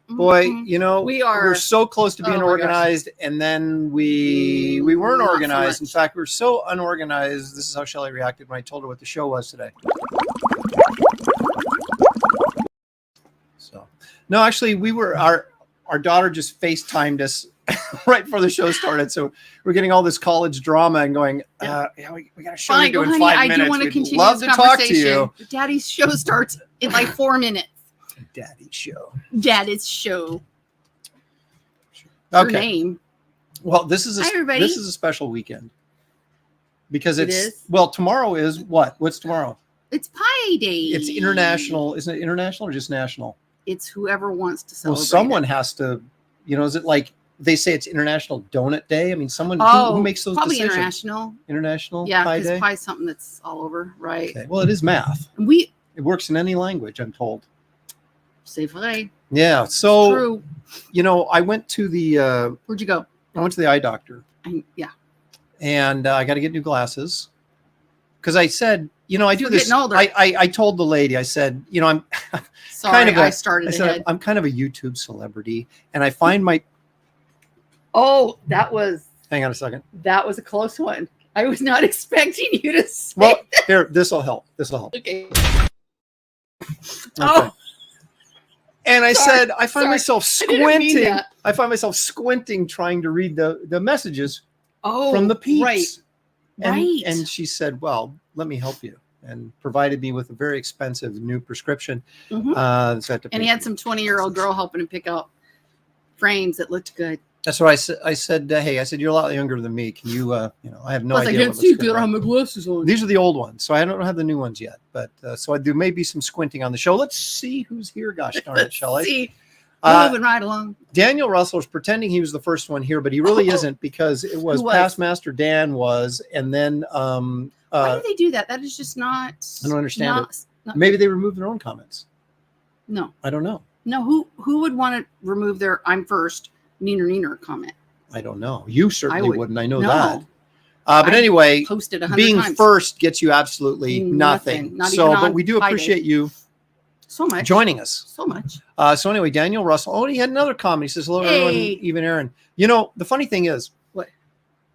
Boy, you know, we're so close to being Oh my organized, and then we weren't Not so organized. In much. fact, we were so unorganized. This is how Shelley reacted when I told her what the show was today. So, no, actually, our daughter just FaceTimed us right before the show started. So we're getting all this college drama and going, yeah, we got a show to do in 5 minutes. I do want to continue love this to talk to you. conversation. Daddy's show starts in like 4 minutes. Daddy's show. Daddy's show. Okay. Your name. Well, this is Hi, everybody. this is a special weekend because It it's is? well, tomorrow is what? What's tomorrow? It's Pi Day. It's international. Isn't it international or just national? It's whoever wants to Well, celebrate. someone has to, you know, is it like they say it's International Donut Day? I mean, someone who makes those probably decisions? international. International Yeah, Pi because Day? Pi is something that's all over, right? Okay. Well, it is math. And we It works in any language, I'm told. say vrai. Yeah. So, True. you know, I went to the Where'd you go? eye doctor, Yeah. and I got to get new glasses because I said, you know, I do We're this. getting older. I told the lady, I said, you know, I'm Sorry, kind of I started ahead. I'm kind of a YouTube celebrity, and I find my. Oh, that was Hang on a second. a close one. I was not expecting you to say. Well, here, this will help. This will help. Okay. Okay. Oh, And I Sorry, said, I find sorry. myself I didn't mean squinting. that. I find myself squinting, trying to read the messages oh, from the peeps. Right. And, Right. and she said, well, let me help you. And provided me with a very expensive new prescription. Mhm. So I had to And pay he had for. some 20-year-old girl helping him pick out frames that looked good. That's what I said. I said, hey, I said, you're a lot younger than me. Can you, you know, I have no Plus, I idea. can't what see looks good. good, I right? have my glasses on. These are the old ones, so I don't have the new ones yet. But so there may be some squinting on the show. Let's see who's here. Gosh darn it, Shelley. See, Uh, moving right along. Daniel Russell is pretending he was the first one here, but he really isn't, because it was Who was? past Master Dan was, and then Why do they do that? That is just not. I don't understand not, not- maybe they removed their own comments. No, I don't know. no. Who would want to remove their "I'm first" neener comment? I don't know. You certainly would- wouldn't. I know no. that. But I anyway, Posted 100 being times. first gets you absolutely nothing. Not So, even but on we do Pi Day. appreciate you So much. joining us. So much. So anyway, Daniel Russell. Oh, he had another comment. He says, hello, everyone, Hey. even Aaron. You know, the funny thing is, What?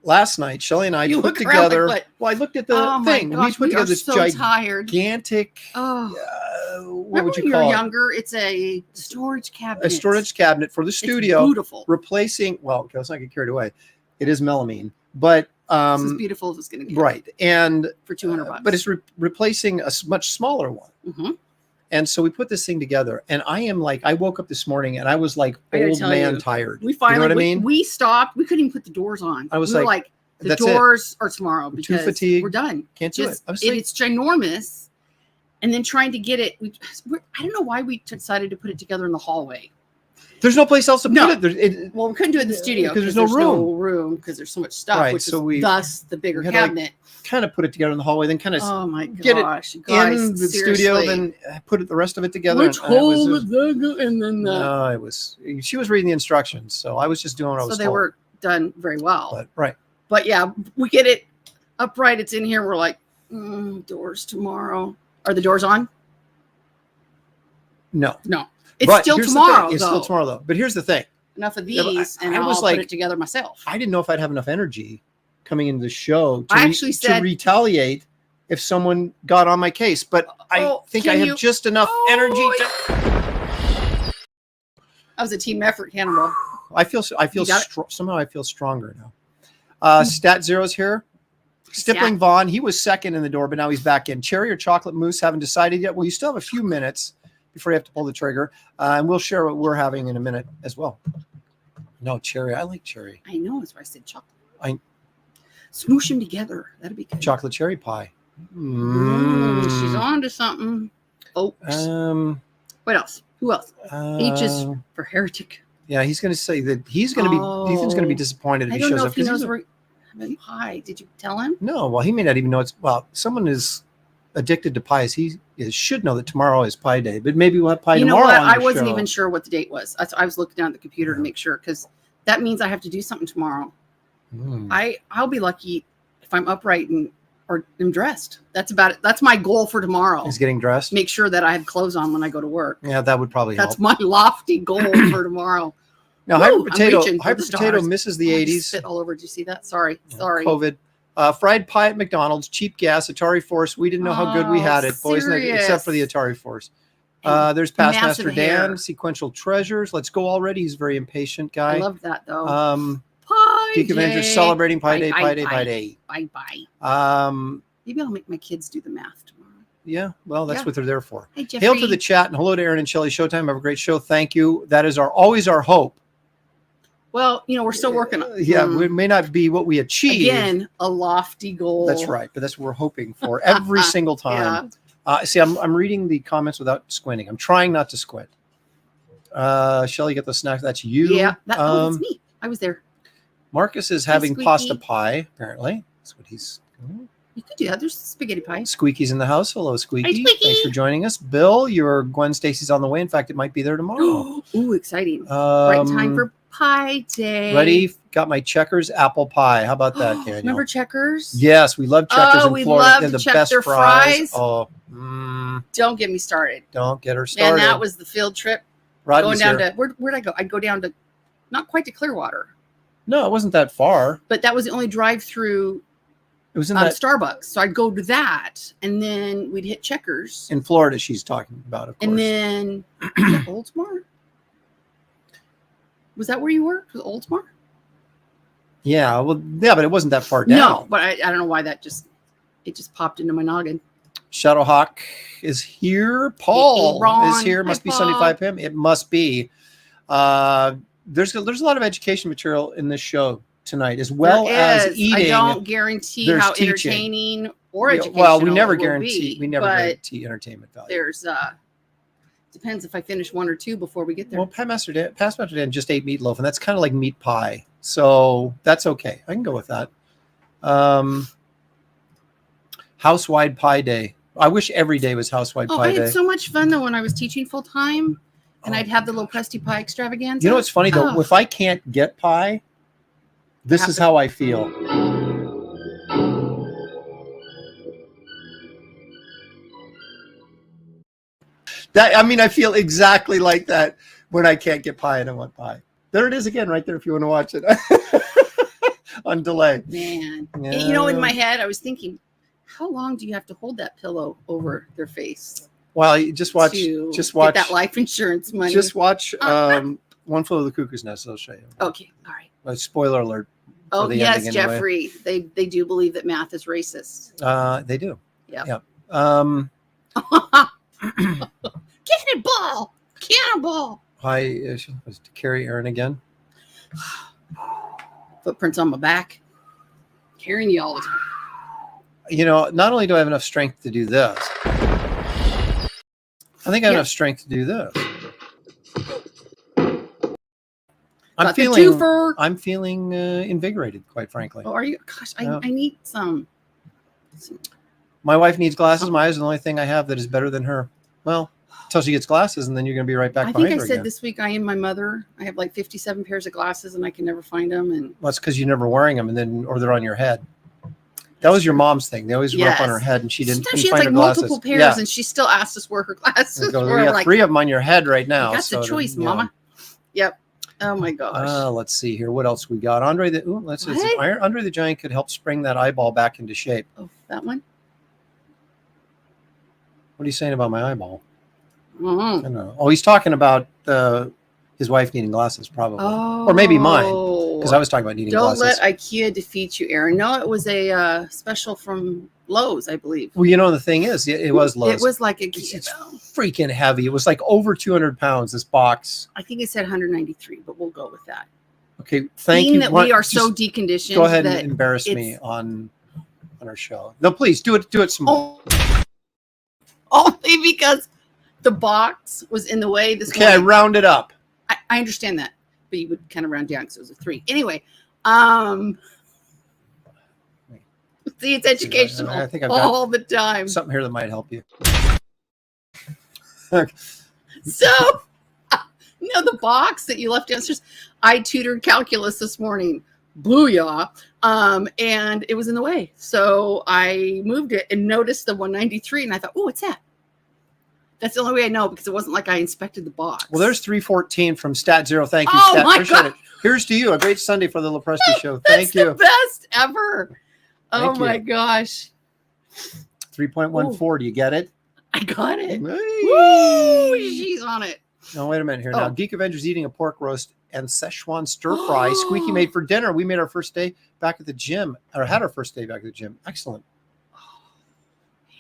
last night, Shelley and I You put look around like together. what? Well, I looked at the Oh my thing. gosh, we put we together are this so tired. gigantic. Oh, What remember would when you you were call it? younger? It's a storage cabinet. A storage cabinet for the It's studio, beautiful. replacing. Well, okay, let's not get carried away. It is melamine, but It's as beautiful as it's going to get. right, and For $200. but it's replacing a much smaller one. Mhm. And so we put this thing together, and I am like, I woke up this morning and I was like I gotta old tell man you, tired. We finally, you know what I mean? we stopped. We couldn't even put the doors on. I was we were like, like, the that's it. doors are tomorrow We're too because fatigued. we're done. Can't do it. Just, I was like, it's ginormous. And then trying to get it, I don't know why we decided to put it together in the hallway. there's no place else to No. put it. Well, we couldn't do it in the studio because there's no room because there's so much stuff, Right, which so is we- thus the bigger we had to, like, cabinet. Kind of put it together in the hallway, then kind of Oh my get it gosh, guys, in the studio, then put the rest of it together. which and hole it was that? And then no, it was. She was reading the instructions, so I was just doing what I so was they told. were done very well. But right, But yeah, we get it upright. It's in here. We're like, doors tomorrow. Are the doors on? no, No. It's But still here's the tomorrow. thing, It's though. still tomorrow, though. But here's the thing: Enough of Yeah, but these, and I I'll was put like- it together myself. I didn't know if I'd have enough energy coming into the show to, I actually said- to retaliate if someone got on my case, but I Oh, think I can have you- just enough energy. That was a team effort, Cannonball. I feel You got it? somehow I feel stronger now. Stat Zero's here. Stippling Vaughn, he was second in the door, but now he's back in. Cherry or chocolate mousse, haven't decided yet. Well, you still have a few minutes before you have to pull the trigger, and we'll share what we're having in a minute as well. No, cherry. I like cherry. I know. That's why I said chocolate. I- Smoosh them together. That'd be good. Chocolate cherry pie. She's on to something. Folks. What else? Who else? H is for heretic. Yeah, he's going to say that he's going to be. Ethan's going to be disappointed if I he don't shows know up. if he 'cause knows he's a- we're having pie. Did you tell him? No, well, he may not even know it's. Well, someone is addicted to pies. Should know that tomorrow is Pie Day, but maybe we'll have pie You know tomorrow. what? on the I wasn't show. even sure what the date was. I was looking down at the computer to make sure because that means I have to do something tomorrow. Mm. I'll be lucky if I'm upright and or am dressed. That's about it. That's my goal for tomorrow. He's getting dressed. Make sure that I have clothes on when I go to work. Yeah, that would probably help. That's my lofty goal for tomorrow. Now, Woo, Hyper Potato misses the 80s. Spit all over. Did you see that? Sorry. COVID. Fried pie at McDonald's, cheap gas, Atari Force. We didn't know how good we had it, boys, except for the Atari Force. There's Past Master Dan, Sequential Treasures. Let's go already. He's a very impatient guy. I love that, though. Pie Geek Avengers celebrating Pie Day. Bye. Maybe I'll make my kids do the math tomorrow. Yeah, well, that's what they're there for. Hey, Jeffrey. Hail to the chat, and hello to Aaron and Shelley. Showtime. Have a great show. Thank you. That is always our hope. Well, we're still working on it. Yeah, it may not be what we achieve. Again, a lofty goal. That's right, but that's what we're hoping for every single time. See, I'm reading the comments without squinting. I'm trying not to squint. Shelley, get the snack. That's you. Yeah, that's me. I was there. Marcus is having pasta pie, apparently. That's what he's doing. You could do that. There's spaghetti pie. Squeaky's in the house. Hello, Squeaky. Hi, Squeaky. Thanks for joining us. Bill, your Gwen Stacy's on the way. In fact, it might be there tomorrow. Ooh, exciting. Right time for Pie Day. Ready? Got my Checkers apple pie. How about that, Daniel? Remember Checkers? Yes, we love Checkers in we Florida. love They're the check best their fries. fries. Don't get me started. Don't get her started. And that was the field trip. Rodney's going down here. to where'd I go? I'd go down to not quite to Clearwater. No, it wasn't that far. But that was the only drive-through. It was in that Starbucks. So I'd go to that, and then we'd hit Checkers. In Florida, she's talking about, of course. And then Oldsmar. Was that where you worked? Was Oldsmar? Yeah, but it wasn't that far down. No, but I don't know why it just popped into my noggin. Shadowhawk is here. Paul is here. Must be Paul. 75 p.m. It must be. There's a lot of education material in this show tonight, as well as eating. I don't guarantee how teaching. entertaining or educational. Well, we never guarantee entertainment value. There's depends if I finish one or two before we get there. Well, Past Master Dan just ate meatloaf, and that's kind of like meat pie, so that's okay. I can go with that. Housewide Pie Day. I wish every day was Housewide Pie Day. I had so much fun though when I was teaching full time, and I'd have the little Presti pie extravaganza. You know what's funny though? If I can't get pie, this is how I feel. I feel exactly like that when I can't get pie and I want pie. There it is again, right there, if you want to watch it on delay. Man, yeah. In my head, I was thinking, how long do you have to hold that pillow over their face? Well, you just watch get that life insurance money. Just watch One Flew Over the Cuckoo's Nest. I'll show you. Okay, all right. Spoiler alert. Oh yes, Jeffrey. They do believe that math is racist. They do. Yeah. Cannonball. Hi, was to carry Aaron again. Footprints on my back. Carrying you all the time. Not only do I have enough strength to do this, I think I have enough strength to do this. I'm feeling invigorated, quite frankly. Oh, are you? Gosh, I need some. My wife needs glasses. My eyes are the only thing I have that is better than her. Well, until she gets glasses, and then you're going to be right back behind her. I think I said this week I am my mother. I have like 57 pairs of glasses, and I can never find them. And well, that's because you're never wearing them, or they're on your head. That was your mom's thing. They always were up on her head, and she didn't find her glasses. She has like multiple pairs, and she still asked us where her glasses were. We got 3 of them on your head right now. That's the choice, Mama. Yep. Oh my gosh. Let's see here. What else we got? Andre the Giant could help spring that eyeball back into shape. Oh, that one? What are you saying about my eyeball? Mm-hmm. I don't know. Oh, he's talking about his wife needing glasses, probably. Or maybe mine, because I was talking about needing glasses. Don't let IKEA defeat you, Aaron. No, it was a special from Lowe's, I believe. Well, the thing is, it was Lowe's. It was like it's freaking heavy. It was like over 200 pounds, this box. I think it said 193, but we'll go with that. Okay, thank you. That we are so deconditioned. Go ahead and embarrass me on our show. No, please, do it some more. Only because the box was in the way this morning. I rounded up. I understand that, but you would kind of round down because it was a 3. Anyway, see, it's educational I think I've got all the time. Something here that might help you. So, the box that you left downstairs, I tutored calculus this morning. booyah. And it was in the way. So I moved it and noticed the 193 and I thought, oh, what's that? That's the only way I know because it wasn't like I inspected the box. Well, there's 314 from Stat Zero. Thank you, Oh Stat. my Appreciate God. it. Here's to you. A great Sunday for the Lopresti Show. That's Thank you. the best ever. Oh Thank you. my gosh. 3.14. Do you get it? I got it. Hey. Woo! She's on it. No, wait a minute here. Now, Oh. Geek Avengers eating a pork roast and Szechuan stir fry. Squeaky made for dinner. We made our first day back at the gym, or had our first day back at the gym. Excellent. You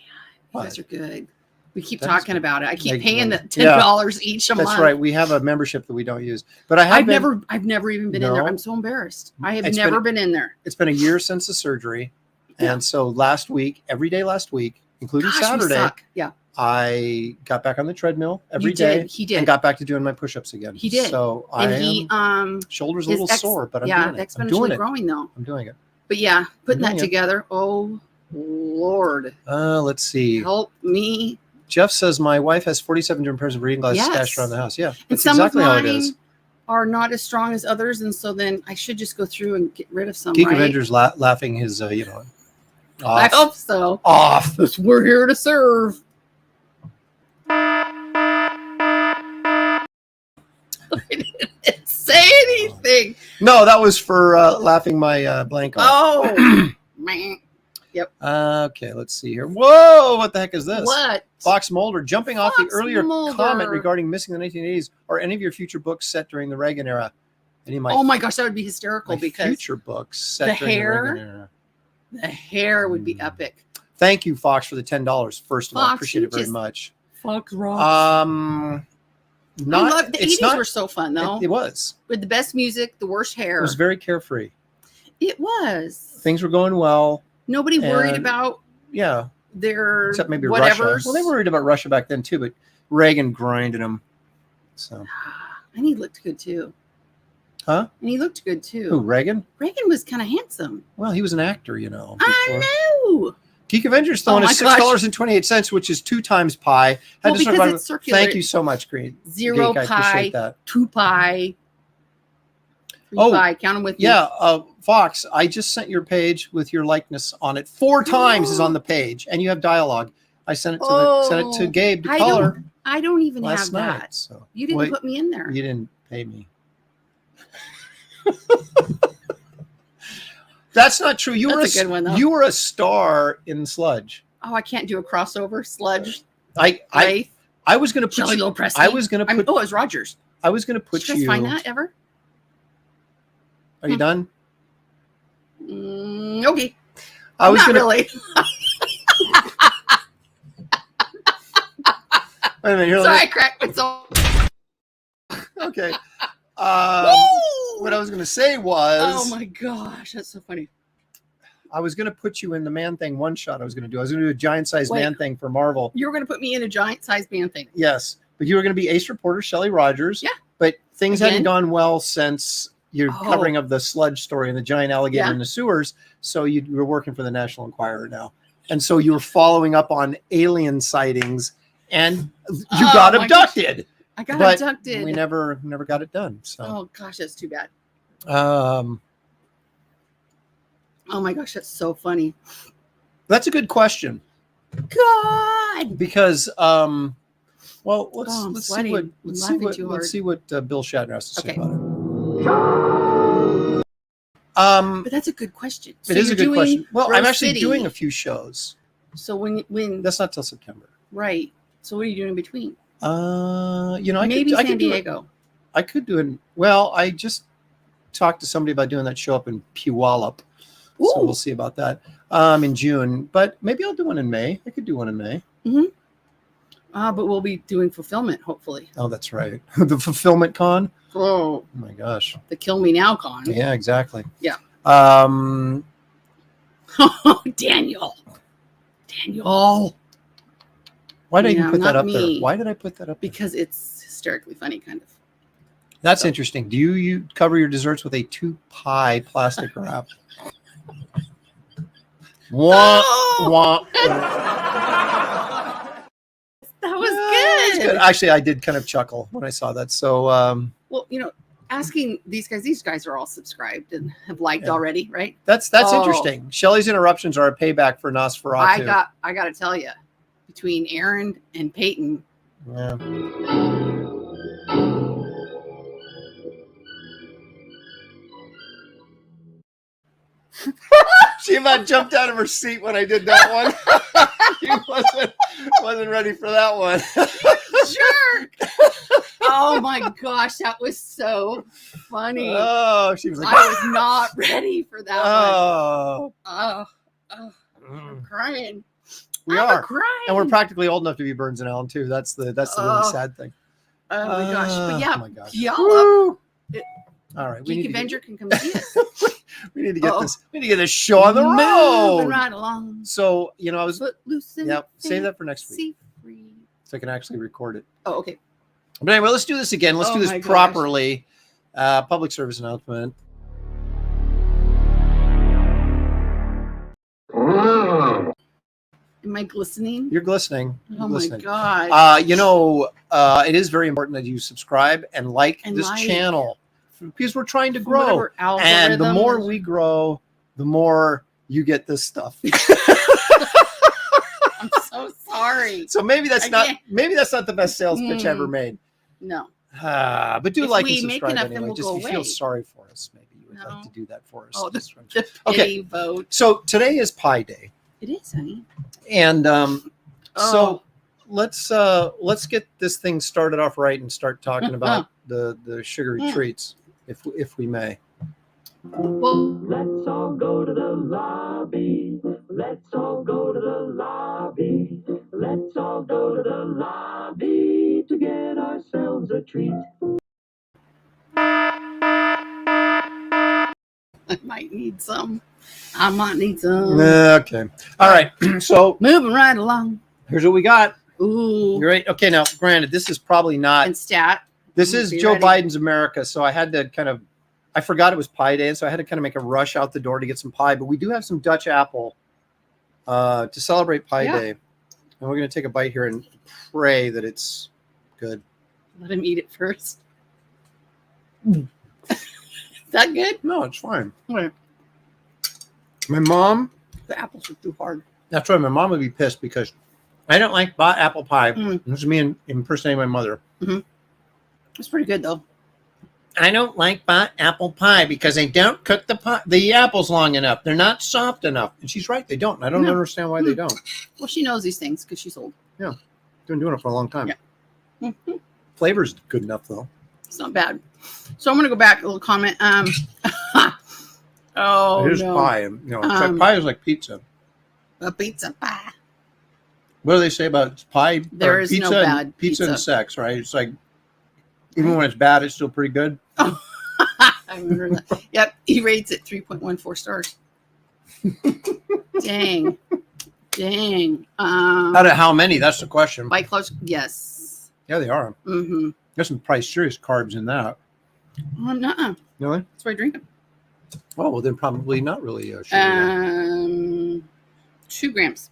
What? guys are good. We keep That's talking good. about it. I keep Thank paying you. the $10 each a month. That's right. We have a membership that we don't use, but I have I've never even been in there. No. I'm so embarrassed. I have It's never been in there. It's been a year since the surgery, Yeah. and so last week, every day last week, including Gosh, we Saturday, suck. Yeah, I got back on the treadmill every you day did. He did. and got back to doing my push-ups again. He did. So and I he shoulders a his little sore, but I'm doing it. I'm exponentially doing it. growing though. I'm doing it. But yeah, putting doing that it. together. Oh Lord, Let's see. help me. Jeff says my wife has 47 different pairs of reading glasses Yes. stashed around the house. Yeah, And that's some exactly of how it mine is. are not as strong as others, and so then I should just go through and get rid of some. Geek right? Avengers laughing his, I off. hope so. Off. We're here to serve. I didn't say anything. No, that was for laughing my blank off. Oh, man. Okay, let's see here. Whoa, what the heck is this? What? Fox Mulder, jumping off the Fox earlier Mulder. comment regarding missing the 1980s, or any of your future books set during the Reagan era? Any of my, Oh my gosh, that would be hysterical my because future books set the during hair- the Reagan era. the hair would be epic. Thank you, Fox, for the $10. First of all, Fox, appreciate you it very just- much. Fox rocks. Not, I love the it's 80s not, were so fun though. it was. With the best music, the worst hair. It was very carefree. It was. Things were going well. Nobody worried and- about Yeah, their except maybe whatever. Russia. Well, they were worried about Russia back then too, but Reagan grinded them. So, And he looked good too. huh? And he looked good too. Who, Reagan? Reagan was kind of handsome. Well, he was an actor, you know. I before. know. Geek Avengers throwing Oh us my gosh. $6.28, which is 2 times pi. Well, to because survive- it's circular. Thank you so much, Green. 0 Geek, I pi, appreciate that. 2 pi, 3 Oh, pi. Count them with me. Yeah, Fox, I just sent your page with your likeness on it. 4 times is on the page, and you have dialogue. I sent it to sent it to Oh, Gabe to I color I don't even last have night. that. So You didn't Wait, put me in there. you didn't pay me. That's not true. That's a good one, though. You were a star in Sludge. Oh, I can't do a crossover. Sludge. I Wraith. I was going to put Shelley you, Lopresti. I was going to put Oh, it was Rogers. I was going to put Did you guys you. find that ever? Are you done? Okay. I was Not going to really. Wait a minute. Here, Sorry, let I cracked myself. me- okay. What I was going to say was Oh my gosh, that's so funny. I was going to put you in the Man Thing one shot. I was going to do a giant sized Wait. Man Thing for Marvel. You were going to put me in a giant sized man thing. Yes, but you were going to be Ace Reporter Shelley Rogers. Yeah. But things Again? hadn't gone well since your Oh. covering of the Sludge story and the giant alligator Yeah. in the sewers. So you were working for the National Enquirer now, and so you were following up on alien sightings, and you Oh, got my abducted. I got But abducted. We never got it done. So. Oh gosh, that's too bad. Um, Oh my gosh, that's so funny. that's a good question God. because well let's Oh, I'm let's see sweating. what I'm let's see laughing what too let's hard. see what Bill Shatner has to say Okay. about it. But that's a good question. So It is a you're good doing question. Well, I'm Rose actually City. doing a few shows. So when That's not till September. right. So what are you doing in between? You know, Maybe I San could do it. Diego. I could do it. Well, I just talked to somebody about doing that show up in Puyallup. So Ooh. we'll see about that in June. But maybe I'll do one in May. I could do one in May. But we'll be doing fulfillment, hopefully. Oh, that's right. The Fulfillment Con. Oh, Oh my gosh. the Kill Me Now con. Yeah, exactly. Yeah. Um, Daniel. Daniel. why did I Yeah, even put that not up me. there? Why did I put that up there? Because it's hysterically funny, kind of. That's So- interesting. Do you cover your desserts with a 2 pi plastic wrap? Wah, Oh! wah. That was Yeah, it's good. Actually, I did kind of chuckle when I saw that. So, Well, you know, asking these guys. These guys are all subscribed and have liked already, right? That's interesting. Shelley's interruptions are a payback for Nosferatu. I got to tell you, between Aaron and Peyton. Yeah. She about jumped out of her seat when I did that one. She wasn't ready for that one. Jerk! Oh my gosh, that was so funny. Oh, she was like, I was not ready for that oh. one. I'm crying. We I'm are crying. And we're practically old enough to be Burns and Allen too. That's the really sad thing. Oh my gosh. But yeah, oh my gosh. y'all all right. Geek Avenger can come see us. We need to get this. We need to get this show on the road. Moving right along. So, you know, I was Footloose and save that for next week. Free. So I can actually record it. Oh, okay. But anyway, let's do this again. Let's do this properly. Public service announcement. Am I glistening? You're glistening. Oh my god. It is very important that you subscribe and like this channel because we're trying to grow. And the more we grow, the more you get this stuff. I'm so sorry. So maybe that's not the best sales pitch ever made. No. But do like and subscribe enough, anyway. Just if you feel sorry for us, maybe you would like to do that for us. Oh, the vote. So today is Pi Day. It is, honey. And so let's get this thing started off right and start talking about the sugary treats, if we may. Well, let's all go to the lobby. Let's all go to the lobby. Let's all go to the lobby to get ourselves a treat. I might need some. Okay. All right. So moving right along. Here's what we got. Ooh. You're right. Okay. Now, granted, this is probably not. And stat. This is Joe Biden's America, so I had to I forgot it was Pi Day, and so I had to kind of make a rush out the door to get some pie. But we do have some Dutch apple to celebrate Pi Day, and we're going to take a bite here and pray that it's good. Let him eat it first. Is that good? No, it's fine. What? My mom. The apples are too hard. That's right. My mom would be pissed because I don't like bought apple pie. This is me impersonating my mother. It's pretty good though. I don't like bought apple pie because they don't cook the apples long enough. They're not soft enough. And she's right. They don't. I don't understand why they don't. Well, she knows these things because she's old. Yeah. Been doing it for a long time. Yeah. Flavor's good enough though. It's not bad. So I'm going to go back a little comment. Here's pie. You know, it's like pie is like pizza. A pizza pie. What do they say about pie? There is pizza no bad pizza and sex, right? It's like even when it's bad, it's still pretty good. Oh, I remember that. Yep, he rates it 3.14 stars. Dang. Out of how many? That's the question. Bite Clubs, yes. Yeah, they are. Mm-hmm. There's some probably serious carbs in that. Oh, no. Really? That's why I drink them. Oh, well, then probably not really sugar. 2 grams.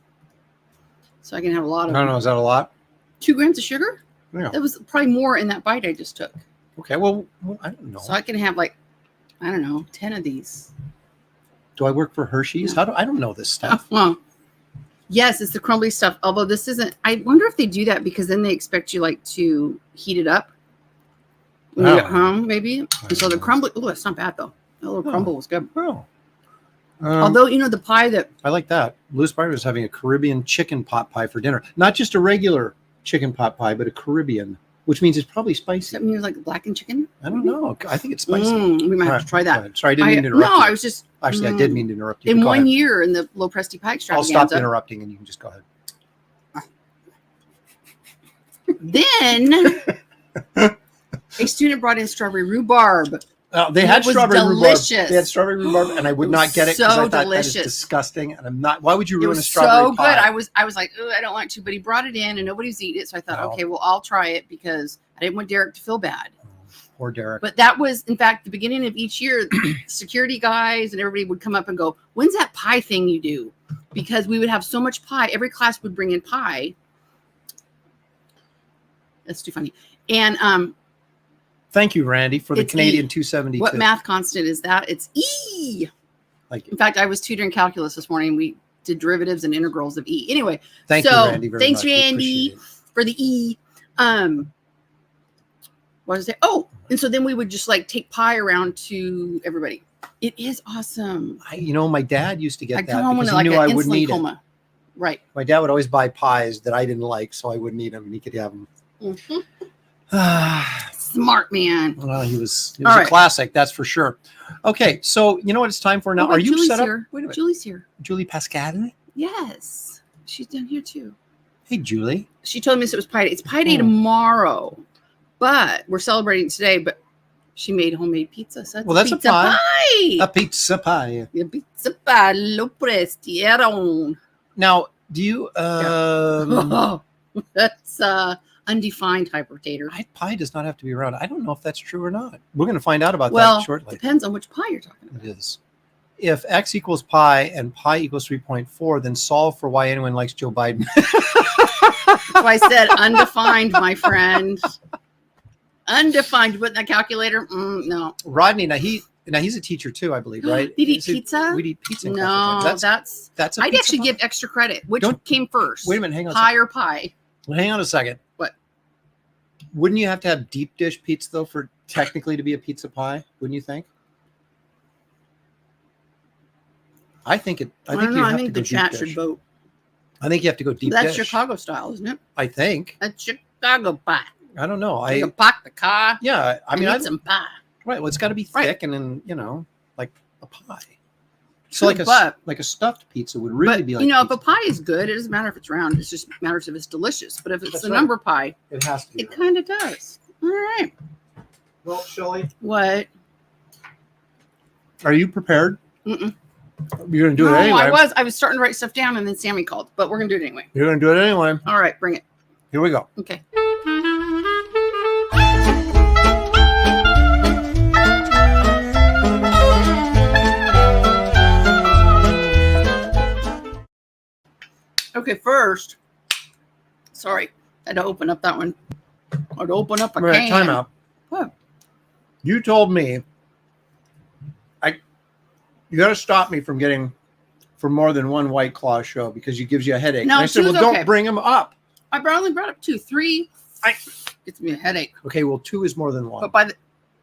So I can have a lot of. I don't know. Is that a lot? 2 grams of sugar? Yeah. That was probably more in that bite I just took. Okay. Well, I don't know. So I can have 10 of these. Do I work for Hershey's? No. I don't know this stuff. Well, yes, it's the crumbly stuff. Although this isn't. I wonder if they do that because then they expect you to heat it up when you get home, maybe. And so the crumbly. Oh, it's not bad though. That little crumble was good. Oh. Although the pie that I like that. Louis Byron is having a Caribbean chicken pot pie for dinner. Not just a regular chicken pot pie, but a Caribbean, which means it's probably spicy. that means like blackened chicken. I don't know. I think it's spicy. We might have to try that. Sorry, I didn't mean to interrupt you. I was just actually I did mean to interrupt you. In 1 year in the Low Presty Pie Extravaganza. I'll stop interrupting and you can just go ahead. Then a student brought in strawberry rhubarb. They had strawberry delicious. rhubarb. They had strawberry rhubarb, and I would not get it because I thought that is disgusting. And I'm not. Why would you ruin a strawberry pie? So good. I was like, oh, I don't want to, but he brought it in, and nobody was eating it. So I thought, okay, well, I'll try it because I didn't want Derek to feel bad. Poor Derek. But that was, in fact, the beginning of each year. Security guys and everybody would come up and go, "When's that pie thing you do?" Because we would have so much pie. Every class would bring in pie. That's too funny. And Thank you, Randy, for the It's Canadian E. 272. What math constant is that? It's E. Thank you. In fact, I was tutoring calculus this morning. We did derivatives and integrals of E. Anyway, Thank you, Randy, very thanks, much. We Randy, appreciate it. for the E. What was it? Oh, and so then we would just like take pie around to everybody. It is awesome. My dad used to get I'd that come home because with he like knew I an wouldn't insulin eat it. coma. Right. My dad would always buy pies that I didn't like, so I wouldn't eat them, and he could have them. Smart man. Well, he was All a right. classic, that's for sure. Okay, so you know what it's time for now? Oh, wait, Are you Julie's set up? here. Wait a minute. Julie's here. Julie Pascal? Yes. She's down here too. Hey, Julie. She told me it was Pi Day. It's Pi Day tomorrow, but we're celebrating today. But she made homemade pizza. So That's pizza a pie. pie. A pizza pie. A pizza pie. Lo prestieron. Now, do you That's undefined hypertator. pie does not have to be round. I don't know if that's true or not. We're going to find out about Well, that shortly. depends on which pie you're talking about. It is. If x equals pi and pi equals 3.4, then solve for why anyone likes Joe Biden. So I said undefined, my friend. Undefined. You put in that calculator? No. Rodney, now he's a teacher too, I believe, right? Did he eat pizza? We'd eat pizza. No, that's a I'd pizza actually pie? give extra credit. Which came first? Wait a minute, hang on. Pie or pie? Hang on a second. What? Wouldn't you have to have deep dish pizza though for technically to be a pizza pie? Wouldn't you think? I think you I have think to the go chat deep should dish. vote. I think you have to go deep That's dish. Chicago style, isn't it? I think. That's Chicago pie. I don't know. You can park the car. Yeah. I mean, and eat some pie. right. Well, it's got to be Right. thick and then like a pie. So like a stuffed pizza would really But be like. if a pie is good, it doesn't matter if it's round. It just matters if it's delicious. But if it's That's a right. number pie, It has to be. it kind of does. All right. Well, Shelley, What? are you prepared? Mm-mm. You're going to do No, it anyway. I was starting to write stuff down, and then Sammy called. But we're gonna do it anyway. You're going to do it anyway. All right, bring it. Here we go. Okay. Okay, first. Sorry, I had to open up that one. I had to open up a Right, can. time out. What? You told me you got to stop me from getting for more than one White Claw show because it gives you a headache. No, and I said, well, two's don't okay. bring them up. I only brought up 2, 3. Gets me a headache. Okay, well, 2 is more than 1. But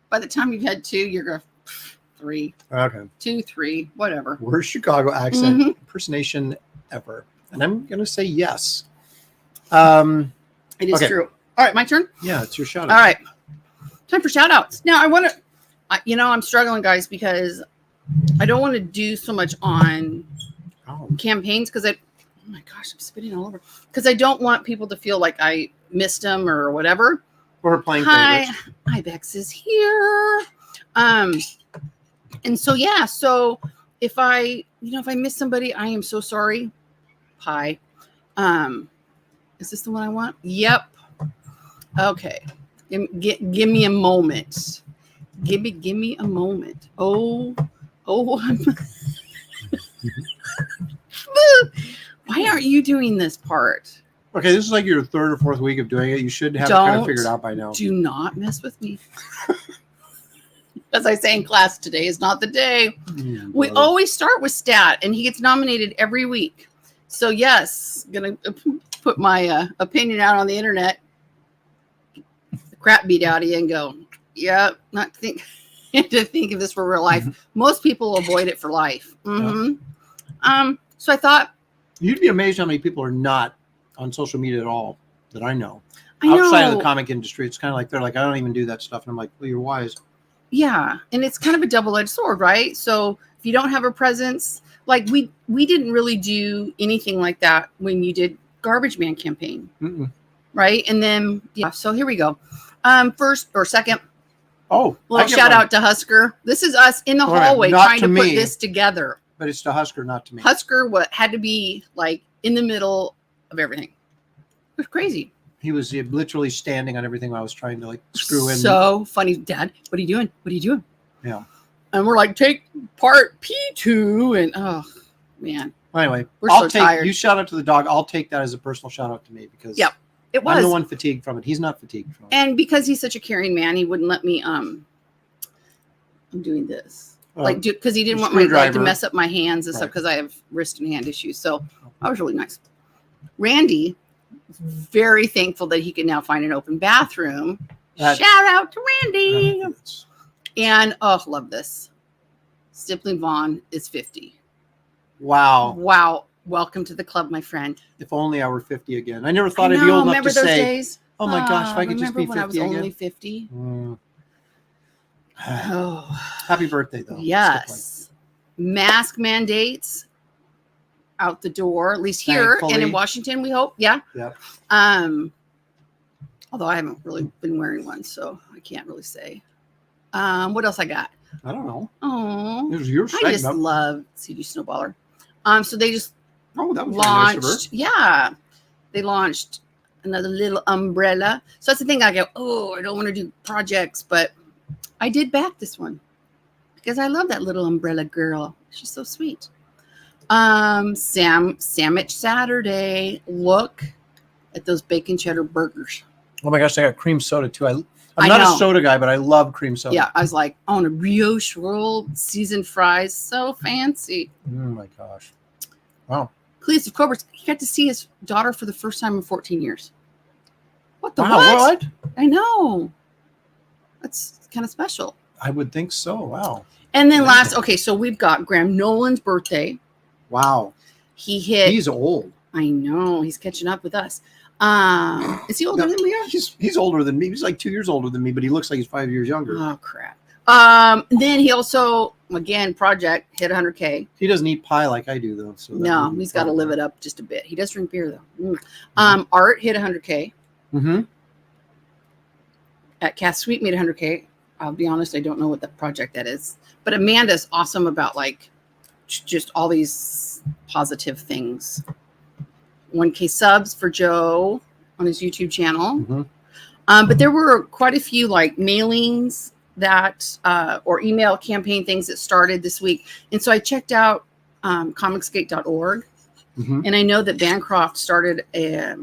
by the time you've had 2, you're going 3, Okay. 2, 3, whatever. Worst Chicago accent Mhm. impersonation ever. And I'm going to say yes. It is Okay. true. All right, my turn. Yeah, it's your shout All out. right, time for shout outs. Now I want to, I'm struggling, guys, because I don't want to do so much on Oh, campaigns because oh my gosh, I'm spitting all over. Because I don't want people to feel like I missed them or whatever. we're playing Hi, favorites. Ibex is here. And so if I miss somebody, I am so sorry. Pie. Is this the one I want? Yep. Okay. Give me a moment. Give me a moment. Oh, why aren't you doing this part? Okay, this is like your 3rd or 4th week of doing it. You should have it kind of figured out by now. Do not mess with me. As I say in class, today is not the day. We always start with stat, and he gets nominated every week. So yes, gonna put my opinion out on the internet, the crap beat out of you, and go, yeah, not to think of this for real life. Most people avoid it for life. Mm-hmm. So I thought You'd be amazed how many people are not on social media at all that I know. I know. Outside of the comic industry, it's kind of like they're like, I don't even do that stuff. And I'm like, well, you're wise. Yeah, and it's kind of a double-edged sword, right? So if you don't have a presence, like we didn't really do anything like that when you did Garbage Man campaign, right? And then so here we go. First or second, little shout out to Husker. This is us in the hallway trying to put this together. But it's to Husker, not to me. Husker had to be like in the middle of everything. It was crazy. He was literally standing on everything I was trying to like screw in. So funny, Dad. What are you doing? What are you doing? Yeah. And we're like, take part P2, and oh man. Anyway, We're so tired. You shout out to the dog. I'll take that as a personal shout out to me because It was. I'm the one fatigued from it. He's not fatigued from it. And because he's such a caring man, he wouldn't let me. I'm doing this because he didn't want my leg to mess up my hands and stuff because I have wrist and hand issues. So that was really nice. Randy, very thankful that he can now find an open bathroom. Shout out to Randy. And love this. Stippling Vaughn is 50. Wow. Welcome to the club, my friend. If only I were 50 again. I never thought I'd be old enough to say, days? Oh my gosh, if I could just be 50 when I was again. only 50. Happy birthday, though. Yes. Mask mandates out the door, at least here. Thankfully. And in Washington, we hope. Yeah. Yep. Although I haven't really been wearing one, so I can't really say. What else I got? I don't know. Oh, It was your I just segment. love CD Snowballer. So they just That was very launched. nice of her. Yeah. They launched another little umbrella. So that's the thing. I go, I don't want to do projects, but I did back this one because I love that little umbrella girl. She's so sweet. Sandwich Saturday. Look at those bacon cheddar burgers. Oh my gosh, I got cream soda too. I'm I not know. a soda guy, but I love cream soda. Yeah, I was like, on a brioche roll, seasoned fries, so fancy. Oh my gosh. Wow. Cleese of Cobras, he got to see his daughter for the first time in 14 years. What the Wow, what? what? I know. That's kind of special. I would think so. Wow. And then so we've got Graham Nolan's birthday. Wow. He's old. I know, he's catching up with us. Is he older than we are? He's older than me. He's like 2 years older than me, but he looks like he's 5 years younger. Oh crap. Then he also, again, project hit 100K. He doesn't eat pie like I do, though. So No, he's got to live it up just a bit. He does drink beer though. Art hit 100K. Mm-hmm. At Cass Sweet made 100K. I'll be honest, I don't know what the project that is. But Amanda's awesome about like just all these positive things. 1K subs for Joe on his YouTube channel. Mm-hmm. But there were quite a few like mailings that or email campaign things that started this week. And so I checked out comicsgate.org. Mm-hmm. And I know that Bancroft started a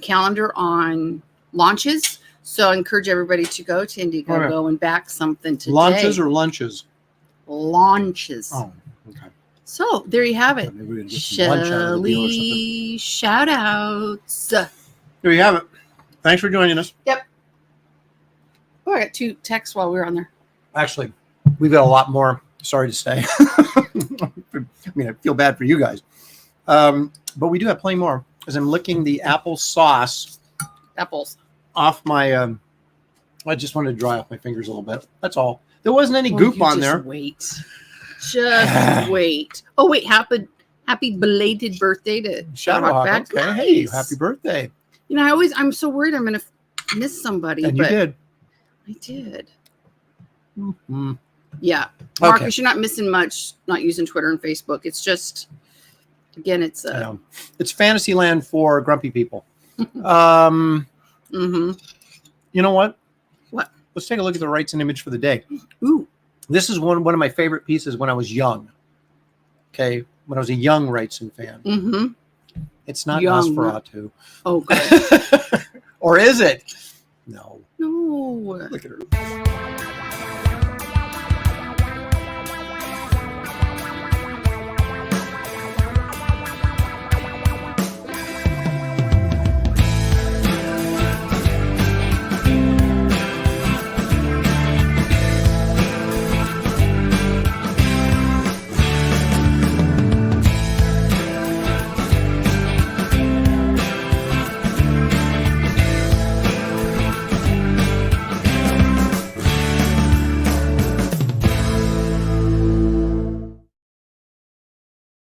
calendar on launches. So I encourage everybody to go to Indiegogo and back something today. Launches or lunches? Launches. Oh, okay. So there you have it. Maybe we can get some lunch out of the deal or something. Shelly shout outs. There you have it. Thanks for joining us. Yep. Oh, I got 2 texts while we were on there. Actually, we've got a lot more. Sorry to say. I mean, I feel bad for you guys. But we do have plenty more. As I'm licking the apple sauce Apples. off my, I just wanted to dry off my fingers a little bit. That's all. There wasn't any goop on there. Wait. Just wait. Oh, wait. Happy belated birthday to Shadowhawk. Bad Okay. Hey, Guys. happy birthday. You know, I'm so worried I'm going to miss somebody. And you did. I did. Mm-hmm. Yeah. Marcus, you're not missing much not using Twitter and Facebook. It's just, again, it's fantasy land for grumpy people. mm-hmm. You know what? What? Let's take a look at the rights and image for the day. Ooh. This is one of my favorite pieces when I was young. Okay. When I was a young Wrightson fan. Mm-hmm. It's not Young. Nosferatu. Oh, good. Or is it? No. No. Look at her.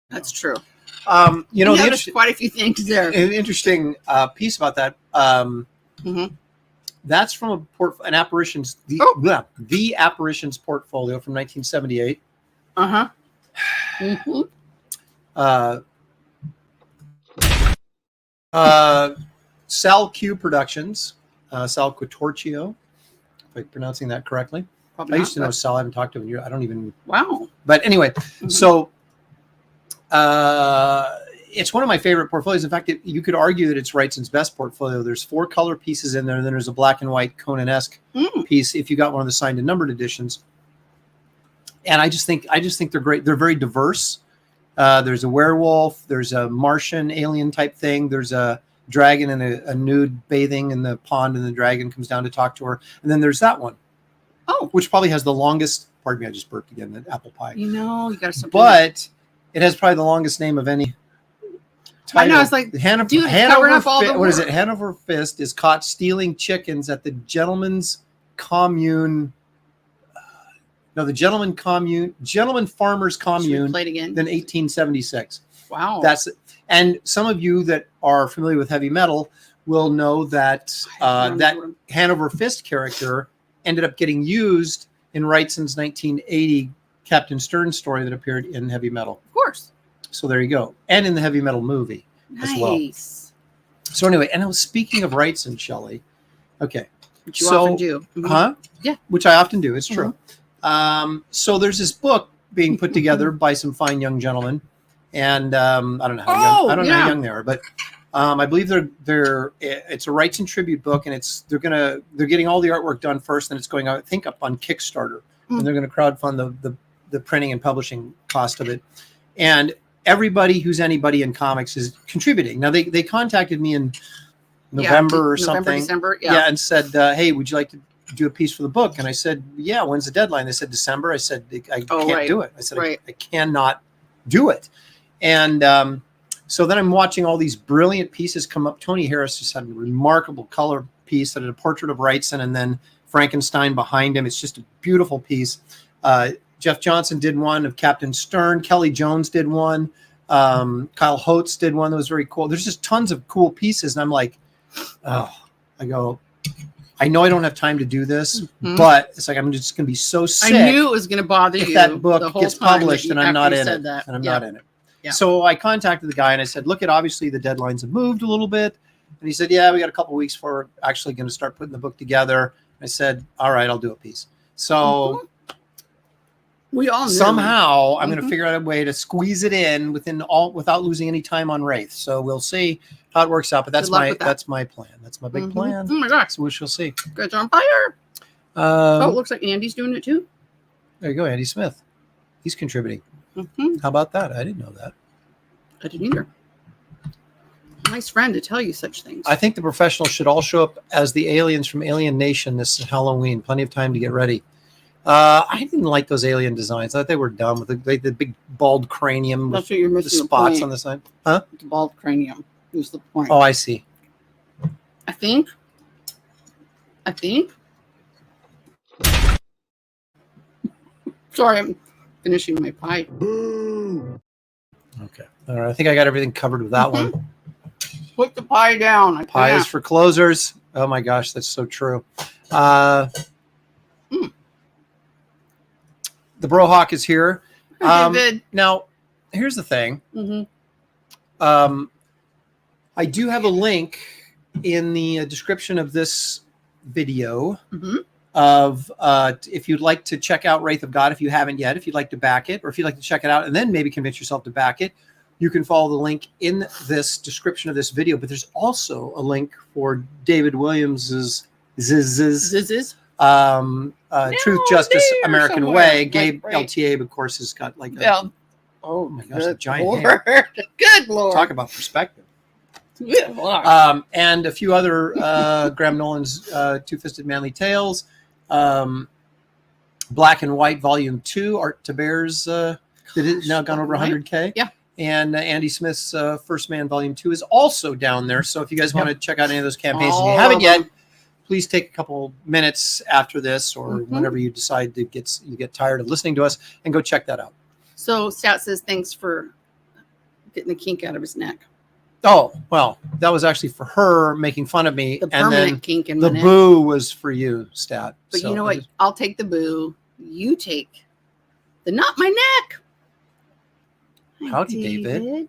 That's true. You know, there's quite a few things there. an interesting piece about that. Mm-hmm. That's from an apparitions, the apparitions portfolio from 1978. Uh-huh. Mm-hmm. Sal Q Productions, Sal Quattorchio, if I'm pronouncing that correctly. Probably I used to not, know Sal. I haven't talked to him. I don't even. Wow. But anyway, Mm-hmm. so it's one of my favorite portfolios. In fact, you could argue that it's Wrightson's best portfolio. There's 4 color pieces in there, and then there's a black and white Conan-esque piece if you got one of the signed and numbered editions. And I just think they're great. They're very diverse. There's a werewolf. There's a Martian alien type thing. There's a dragon and a nude bathing in the pond, and the dragon comes down to talk to her. And then there's that one. Oh, which probably has the longest. Pardon me, I just burped again. The apple pie. You got to. But it has probably the longest name of any title. I know. It's like, Hanover. What is it? Hanover Fist is caught stealing chickens at the Gentleman's Commune. No, the Gentleman Farmers Commune. Play it again. Then 1876. Wow. And some of you that are familiar with heavy metal will know that that Hanover Fist character ended up getting used in Wrightson's 1980 Captain Stern story that appeared in heavy metal. Of course. So there you go. And in the heavy metal movie as well. So anyway, and I was speaking of Wrightson, Shelley. Okay. Which you often do. Mm-hmm. Huh? Yeah. Which I often do. It's true. So there's this book being put together by some fine young gentlemen. And I don't know how young they are, but I believe it's a Wrightson tribute book, and they're getting all the artwork done first, and it's going out, I think, up on Kickstarter, and they're going to crowdfund the printing and publishing cost of it. And everybody who's anybody in comics is contributing. Now they contacted me in November or something, December, and said, "Hey, would you like to do a piece for the book?" And I said, "Yeah, when's the deadline?" They said December. I said, "I can't do it." I said, I cannot do it. And so then I'm watching all these brilliant pieces come up. Tony Harris just had a remarkable color piece that had a portrait of Wrightson and then Frankenstein behind him. It's just a beautiful piece. Jeff Johnson did one of Captain Stern. Kelly Jones did one. Kyle Holtz did one that was very cool. There's just tons of cool pieces. And I'm like, I know I don't have time to do this, but it's like I'm just going to be so sick. I knew it was going to bother you. If that book gets published and I'm not in it. That. And I'm not in it. Yeah. So I contacted the guy and I said, look, obviously the deadlines have moved a little bit. And he said, yeah, we got a couple of weeks before we're actually going to start putting the book together. I said, all right, I'll do a piece. So we all knew. Somehow I'm going to figure out a way to squeeze it in without losing any time on Wraith. So we'll see how it works out. But that's my plan. That's my big plan. Oh my gosh. So we shall see. Guys are on fire. It looks like Andy's doing it too. There you go, Andy Smith. He's contributing. How about that? I didn't know that. I didn't either. Nice friend to tell you such things. I think the professionals should all show up as the aliens from Alien Nation this Halloween. Plenty of time to get ready. I didn't like those alien designs. I thought they were dumb with the big bald cranium. That's what you're missing. The spots on the side. Huh? The bald cranium is the point. Oh, I see. I think. Sorry, I'm finishing my pie. Okay. All right. I think I got everything covered with that one. Put the pie down. Pie is for closers. Oh my gosh, that's so true. The Brohawk is here. Now, here's the thing. I do have a link in the description of this video of if you'd like to check out Wraith of God, if you haven't yet, if you'd like to back it, or if you'd like to check it out and then maybe convince yourself to back it, you can follow the link in this description of this video. But there's also a link for David Williams's Truth, Justice, American Way. Gabe LTA, of course, has got like a oh my gosh, a giant hair. Good Lord. Talk about perspective. And a few other Graham Nolan's Two-Fisted Manly Tales, Black and White Volume 2, Art to Bear's that has now gone over 100K. Yeah. And Andy Smith's First Man Volume 2 is also down there. So if you guys want to check out any of those campaigns and you haven't yet, please take a couple minutes after this or whenever you decide to you get tired of listening to us and go check that out. So Stat says thanks for getting the kink out of his neck. Oh, well, that was actually for her making fun of me. The permanent kink in the neck. boo was for you, Stat. But you know what? I'll take the boo. You take the not my neck. Howdy, David.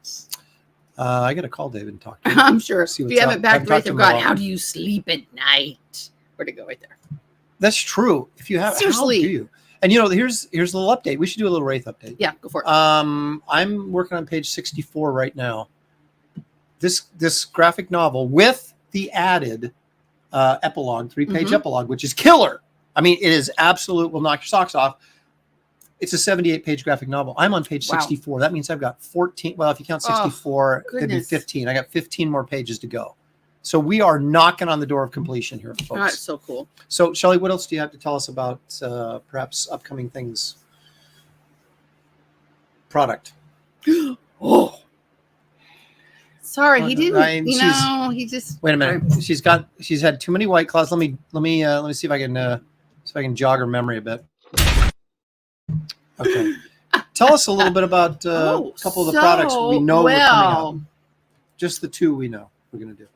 I got to call David and talk to him. I'm sure. If you haven't backed Wraith of God, how do you sleep at night? Where'd it go right there? That's true. If you have, seriously, how do you? And you know, here's a little update. We should do a little Wraith update. Yeah, go for it. I'm working on page 64 right now. this graphic novel with the added epilogue, 3-page epilogue, which is killer. I mean, it is absolute. Will knock your socks off. It's a 78-page graphic novel. I'm on page 64. That means I've got 14. Well, if you count 64, it'd be 15. I got 15 more pages to go. So we are knocking on the door of completion here, folks. That's so cool. So, Shelley, what else do you have to tell us about perhaps upcoming things? Product. Oh. Sorry, he didn't. He just. Wait a minute. She's had too many White Claws. Let me see if I can jog her memory a bit. Okay. Tell us a little bit about a couple of the products we know we're coming up. Just the two we know we're going to do.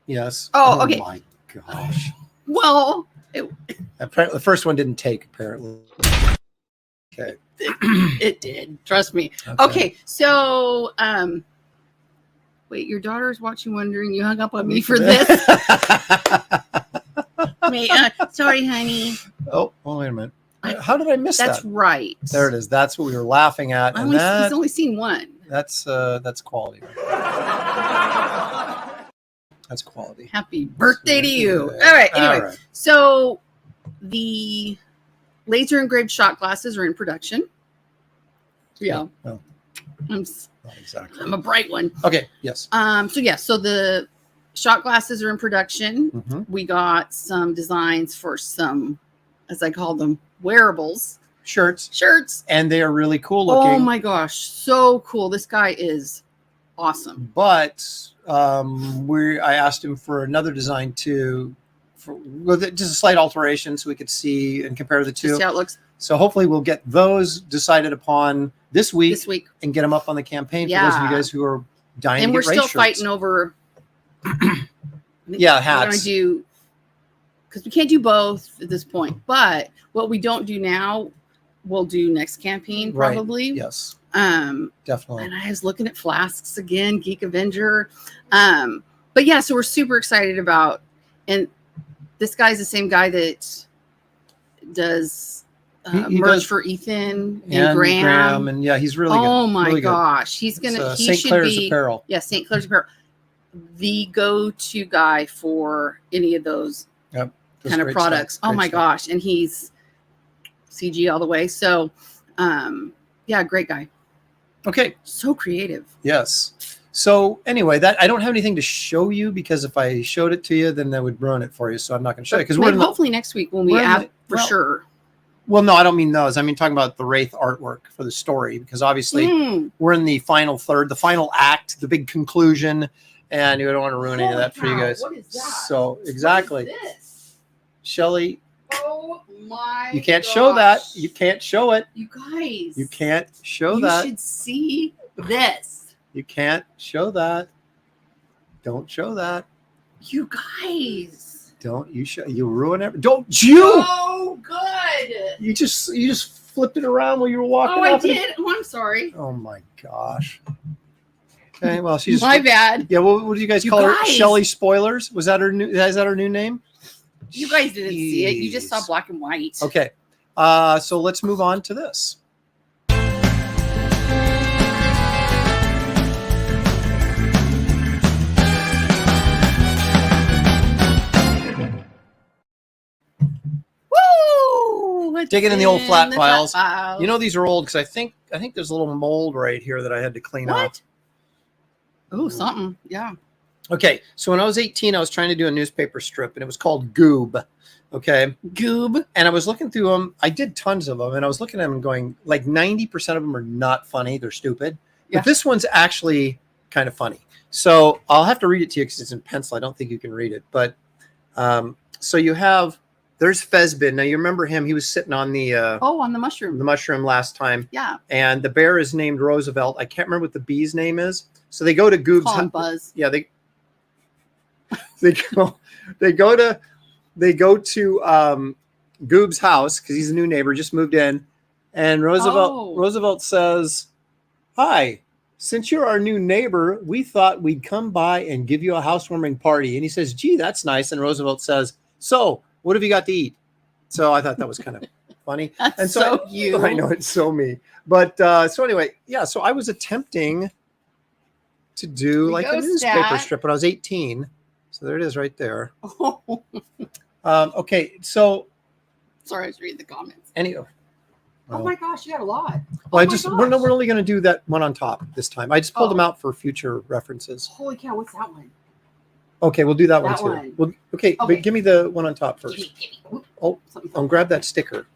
Yes. Oh, okay. Oh my gosh. Well, apparently the first one didn't take. Apparently. Okay. It did. Trust me. Okay. So, wait. Your daughter's watching, wondering you hung up on me for this. Wait. Sorry, honey. Oh, wait a minute. How did I miss that? That's right. There it is. That's what we were laughing at. He's only seen one. That's quality. That's quality. Happy birthday to you. All right. Anyway, so the laser engraved shot glasses are in production. Yeah. No, not exactly. I'm a bright one. Okay. Yes. So the shot glasses are in production. Mm-hmm. We got some designs for some, as I call them, wearables. Shirts. And they are really cool looking. Oh my gosh. So cool. This guy is awesome. But I asked him for another design with just a slight alteration so we could see and compare the two. Just how it looks. So hopefully we'll get those decided upon this week and get them up on the campaign for those of you guys who are dying to get race shirts. And we're still fighting over hats. Because we can't do both at this point. But what we don't do now, we'll do next campaign probably. Right. Yes. Definitely. And I was looking at flasks again, Geek Avenger. But yeah, so we're super excited about, and this guy's the same guy that does merch for Ethan and Graham. And yeah, he's really good. Oh my really gosh. He's going to, St. Clair's Apparel. Yeah, St. Clair's Apparel. The go-to guy for any of those kind of products. Oh my gosh. And he's CG all the way. So, great guy. Okay. So creative. Yes. So anyway, that I don't have anything to show you because if I showed it to you, then that would ruin it for you. So I'm not going to show you because hopefully next week when we have for sure. Well, no, I don't mean those. I mean talking about the Wraith artwork for the story because obviously we're in the final third, the final act, the big conclusion, and you don't want to ruin any of that for you guys. What is that? So exactly, what is this? Shelley. Oh my! You can't show that. You can't show it. You guys. You can't show that. You should see this. You can't show that. Don't show that. You guys. Don't you show? You ruin it. Don't you? Oh, good. You just flipped it around while you were walking. Oh, I did. Oh, I'm sorry. Oh my gosh. Okay, well she's my bad. Yeah, what do you guys call her? Shelley Spoilers? Was that her new? Is that her new name? You guys didn't see it. You just saw black and white. Okay. So let's move on to this. Woo! Digging in the old flat files. You know these are old because I think there's a little mold right here that I had to clean off. Oh, something. Yeah. Okay, so when I was 18, I was trying to do a newspaper strip, and it was called Goob. Okay, Goob. And I was looking through them. I did tons of them, and I was looking at them and going, like 90% of them are not funny. They're stupid. Yeah. But this one's actually kind of funny. So I'll have to read it to you because it's in pencil. I don't think you can read it. But so there's Fezbin. Now you remember him. He was sitting on the on the mushroom. The mushroom last time. Yeah. And the bear is named Roosevelt. I can't remember what the bee's name is. So they go to Goob's. Call him Buzz. Yeah, they go to Goob's house because he's a new neighbor, just moved in, and Roosevelt says, "Hi, since you're our new neighbor, we thought we'd come by and give you a housewarming party." And he says, "Gee, that's nice." And Roosevelt says, "So, what have you got to eat?" So I thought that was kind of funny. That's so you. I know it's so me, but so anyway, yeah. So I was attempting to do like go, a newspaper Stat. strip when I was 18. So there it is right there. Oh, Okay, so sorry, I was reading the comments. anyway. Oh my gosh, you got a lot. Well, Oh we're only going to do that one on top this time. I just pulled them Oh. out for future references. Holy cow, what's that one? Okay, we'll do that one That too. one. Well, okay, Okay. but give me the one on top first. Whoop, Oh, something I'll grab that sticker.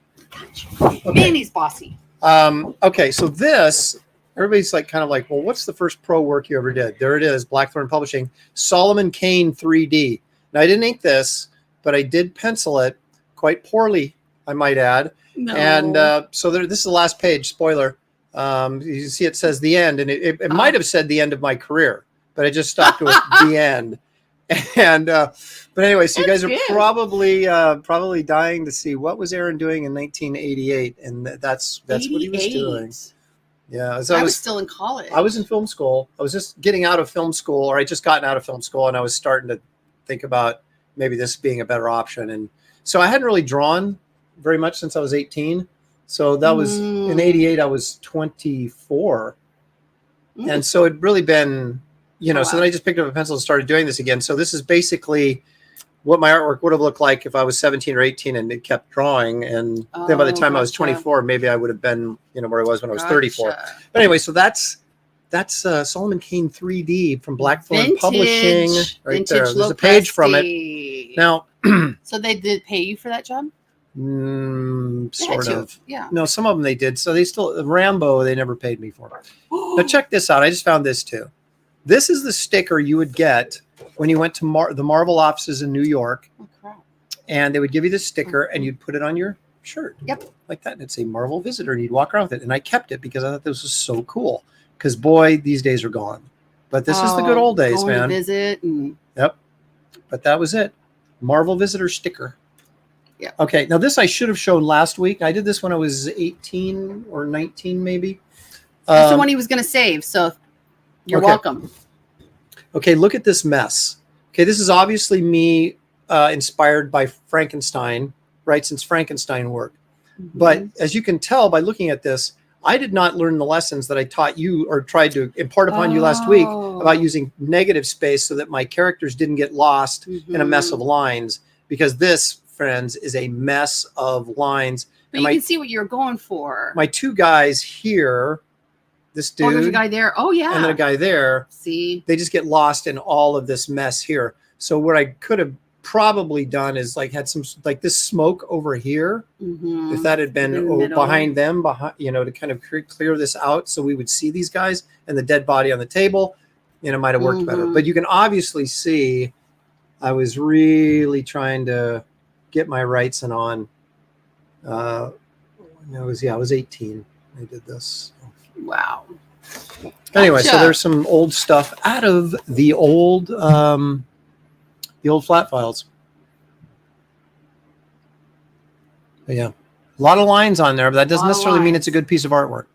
fell. Man, he's bossy. Okay, so this, everybody's like kind of like, well, what's the first pro work you ever did? There it is, Blackthorn Publishing, Solomon Kane 3D. Now, I didn't ink this, but I did pencil it quite poorly, I might add. No. And so this is the last page, spoiler. You see it says the end, and it might have said the end of my career, but I just stopped with the end. And but anyway, so you guys are That's good. probably dying to see what was Aaron doing in 1988, and that's what he was doing. Yeah, so I was still in college. I was in film school. I was just getting out of film school, or I just gotten out of film school, and I was starting to think about maybe this being a better option. And so I hadn't really drawn very much since I was 18. So that was in 88, I was 24. And so it'd really been, so then I just picked up a pencil and started doing this again. So this is basically what my artwork would have looked like if I was 17 or 18 and it kept drawing. And then by the time I was 24, maybe I would have been, where I was when I was 34. But anyway, so that's Solomon Kane 3D from Blackthorn Publishing right there. There's a page from it. Now, so they did pay you for that job? Sort of. Yeah. No, some of them they did. So they still, Rambo, they never paid me for. Now check this out. I just found this too. This is the sticker you would get when you went to the Marvel offices in New York. Oh, crap. And they would give you this sticker and you'd put it on your shirt. Yep. Like that. And it'd say Marvel Visitor and you'd walk around with it. And I kept it because I thought this was so cool. Because boy, these days are gone. But this is the good old days, going man. To visit and... Yep. But that was it. Marvel Visitor sticker. Yeah. Okay. Now this I should have shown last week. I did this when I was 18 or 19, maybe. That's the one he was going to save. So you're welcome. Okay. Look at this mess. Okay. This is obviously me inspired by Frankenstein, right? Since Frankenstein work. Mm-hmm. But as you can tell by looking at this, I did not learn the lessons that I taught you or tried to impart upon you last week about using negative space so that my characters didn't get lost in a mess of lines, because this, friends, is a mess of lines. But you can see what you're going for. My two guys here, this dude. Oh, there's a guy there. Oh, yeah. And then a guy there. See? They just get lost in all of this mess here. So what I could have probably done is had some this smoke over here. Mm-hmm. If that had been behind them, to kind of clear this out so we would see these guys and the dead body on the table, it might have worked better. But you can obviously see I was really trying to get my rights and on. I was 18. I did this. Wow. Anyway, so there's some old stuff out of the old flat files. But yeah, a lot of lines on there, but that doesn't necessarily mean it's a good piece of artwork.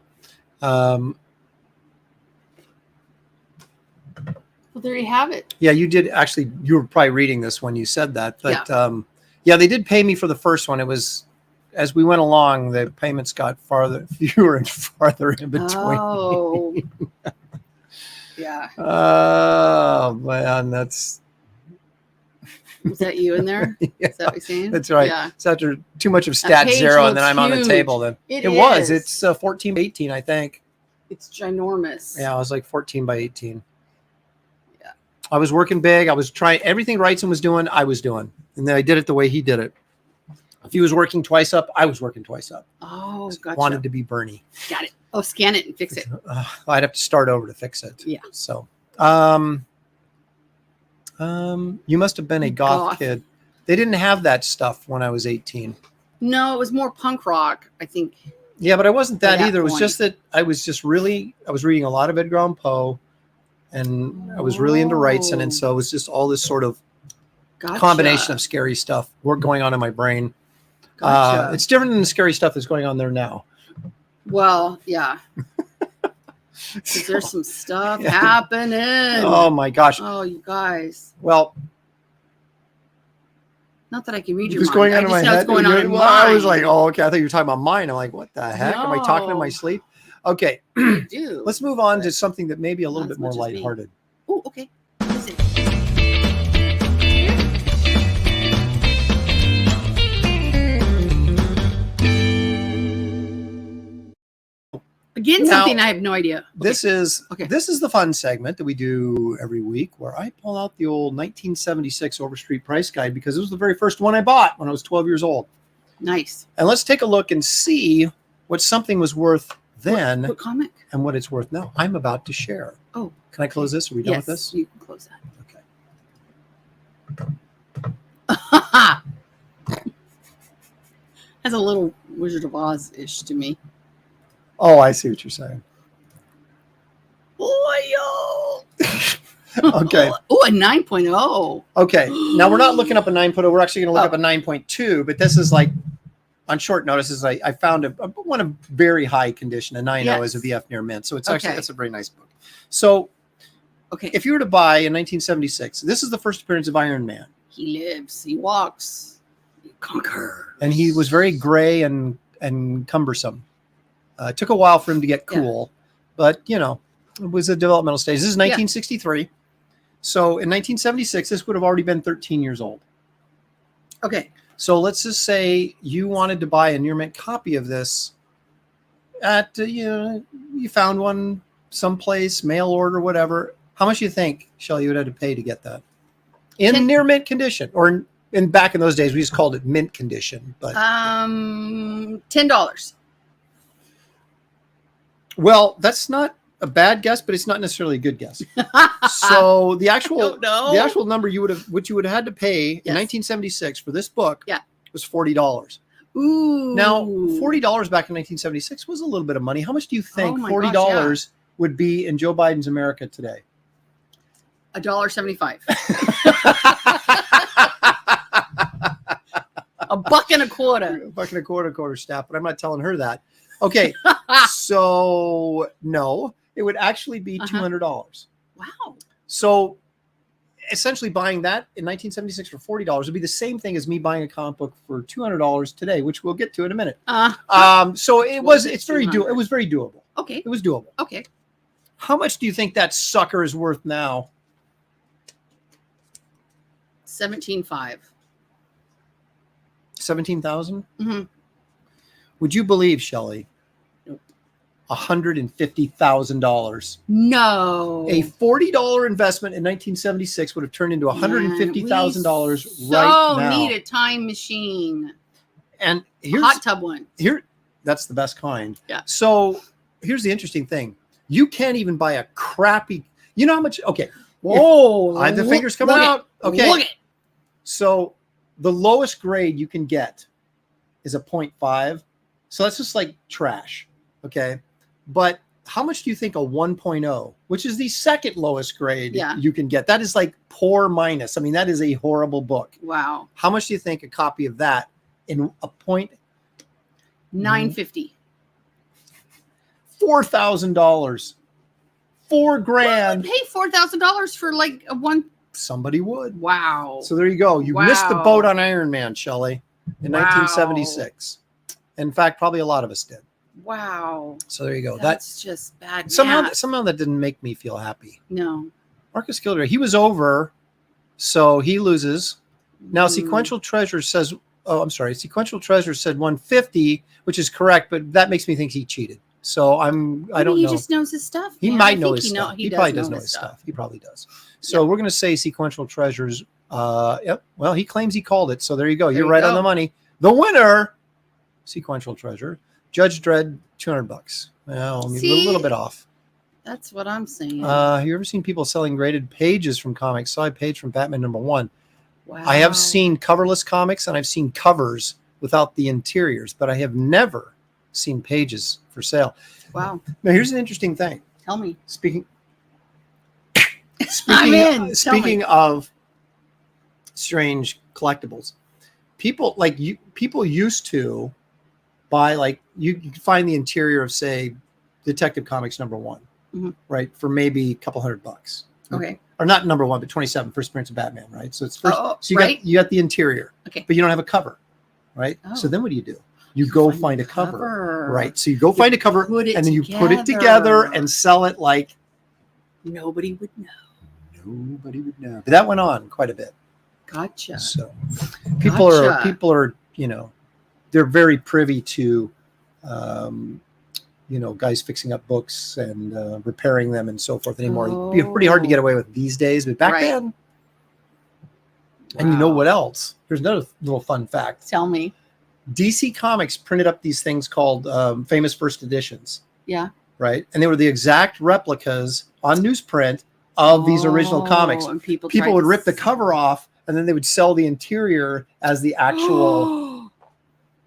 Well, there you have it. Yeah, you did actually. You were probably reading this when you said that, but yeah, they did pay me for the first one. It was, as we went along, the payments got fewer and farther in between. Oh, yeah. Oh man, that's. Was that you in there? Yeah, is that what you're saying? That's right. Yeah. It's after too much of stat zero, and then I'm on the table. Then it was. It's 14 by 18, I think. It's ginormous. Yeah, I was like 14 by 18. Yeah. I was working big. I was trying everything Wrightson was doing. I was doing, and then I did it the way he did it. If he was working twice up, I was working twice up. Oh, gotcha. Wanted to be Bernie. Got it. Oh, scan it and fix it. I'd have to start over to fix it. Yeah. So, you must have been a goth kid. They didn't have that stuff when I was 18. No, it was more punk rock, I think. Yeah, but I wasn't that either. It was just that I was reading a lot of Edgar Allan Poe, and I was really into Wrightson, and so it was just all this sort of combination of scary stuff going on in my brain. Gotcha. It's different than the scary stuff that's going on there now. Well, yeah. There's some stuff happening. Oh my gosh. Oh, you guys. Well, not that I can read your mind. Going on in my head. Going on in I was like, oh, okay. I thought you were talking about mine. I'm like, what the heck? Am I talking in my sleep? Okay, I do. let's move on to something that may be a little Not bit more as much as me. lighthearted. Oh, okay. Let's see. Again, Now, something I have no idea. Okay. This is Okay. this is the fun segment that we do every week where I pull out the old 1976 Overstreet Price Guide because it was the very first one I bought when I was 12 years old. Nice. And let's take a look and see what something was worth then What comic? and what it's worth now. I'm about to share. Oh. Can I close this? Are we done with Yes, this? you can close Okay. that. Has a little Wizard of Oz-ish to me. Oh, I see what you're saying. Oh, Okay. Oh, a 9.0. Okay. Now we're not looking up a 9.0. We're actually going to look up a 9.2, but this is like on short notice. Is I found one of very high condition. A 9.0 is a VF near mint. So it's actually, Okay. that's a very nice book. So Okay. if you were to buy in 1976, this is the first appearance of Iron Man. He lives, he walks, he conquers. And he was very gray and cumbersome. It took a while for him to get cool, but you know, it was a developmental stage. This is 1963. So in 1976, this would have already been 13 years old. Okay. So let's just say you wanted to buy a near mint copy of this at, you found one someplace, mail order, whatever. How much do you think, Shelley, you would have to pay to get that? In near mint condition, or in back in those days, we just called it mint condition. But $10. well, that's not a bad guess, but it's not necessarily a good guess. So the actual number you would have had to pay in 1976 for this book was $40. Ooh. Now, $40 back in 1976 was a little bit of money. How much do you think my $40 gosh, would be in Joe Biden's America today? $1.75. A buck and a quarter. A buck and a quarter staff, but I'm not telling her that. Okay, so no, it would actually be $200. Wow. So essentially buying that in 1976 for $40 would be the same thing as me buying a comic book for $200 today, which we'll get to in a minute. So it was very doable. Okay. It was doable. Okay. How much do you think that sucker is worth now? 17.5. 17,000? Mm-hmm. Would you believe, Shelley? Nope. $150,000. No. A $40 investment in 1976 would have turned into $150,000 right now. Need a time machine. And here's a hot tub one. That's the best kind. Yeah. So here's the interesting thing. You can't even buy a crappy, you know how much, okay. Whoa. I have the fingers coming out. Okay. Look it. So the lowest grade you can get is a 0.5. So that's just like trash. Okay. But how much do you think a 1.0, which is the second lowest grade you can get? That is like poor minus. I mean, that is a horrible book. Wow. How much do you think a copy of that in a point? $950. $4,000. $4,000. Pay $4,000 for like a one. Somebody would. Wow. So there you go. You missed the boat on Iron Man, Shelley, in 1976. In fact, probably a lot of us did. Wow. So there you go. That's just bad. Somehow that didn't make me feel happy. No. Marcus Gilder, he was over, so he loses. Now Sequential Treasure says, Sequential Treasure said 150, which is correct, but that makes me think he cheated. So I don't know. He just knows his stuff. He might know his stuff. He probably does know his stuff. He probably does. So we're going to say Sequential Treasures. Yep. Well, he claims he called it. So there you go. You're right on the money. The winner, Sequential Treasure, Judge Dredd, $200. Well, a little bit off. That's what I'm saying. Have you ever seen people selling graded pages from comics? Saw a page from Batman #1. Wow. I have seen coverless comics and I've seen covers without the interiors, but I have never seen pages for sale. Wow. Now here's an interesting thing. Tell me. Speaking of strange collectibles, people used to buy, like, you can find the interior of, say, Detective Comics #1, right, for maybe a couple $100. Okay. Or not #1, but 27, first appearance of Batman, right? So it's first. Oh, so you got the interior, okay, but you don't have a cover, right? Oh. So then what do you do? you go find a cover. Right. So you go find a cover and then you put it together and sell it like nobody would know. Nobody would know. But that went on quite a bit. Gotcha. So people are, you know, they're very privy to, you know, guys fixing up books and repairing them and so forth anymore. It'd be pretty hard to get away with these days, but back then. And you know what else? Here's another little fun fact. Tell me. DC Comics printed up these things called famous first editions. Yeah. Right. And they were the exact replicas on newsprint of these original comics. And people would rip the cover off and then they would sell the interior as the actual.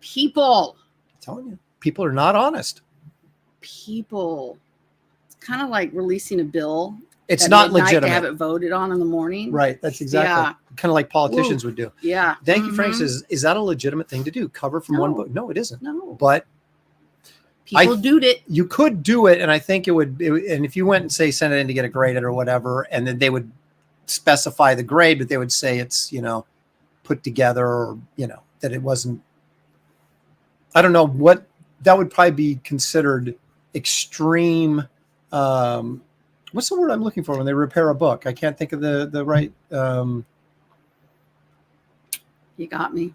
People. I'm telling you, people are not honest. People. It's kind of like releasing a bill. It's not legitimate to have it voted on in the morning. Right. That's exactly kind of like politicians would do. Yeah. Thank you, Frank says, is that a legitimate thing to do? Cover from one book? No, it isn't. No. But people do it. You could do it. And I think it would, and if you went and say, send it in to get it graded or whatever, and then they would specify the grade, but they would say it's, you know, put together or, you know, that it wasn't, I don't know what, that would probably be considered extreme, what's the word I'm looking for when they repair a book? I can't think of the right. You got me.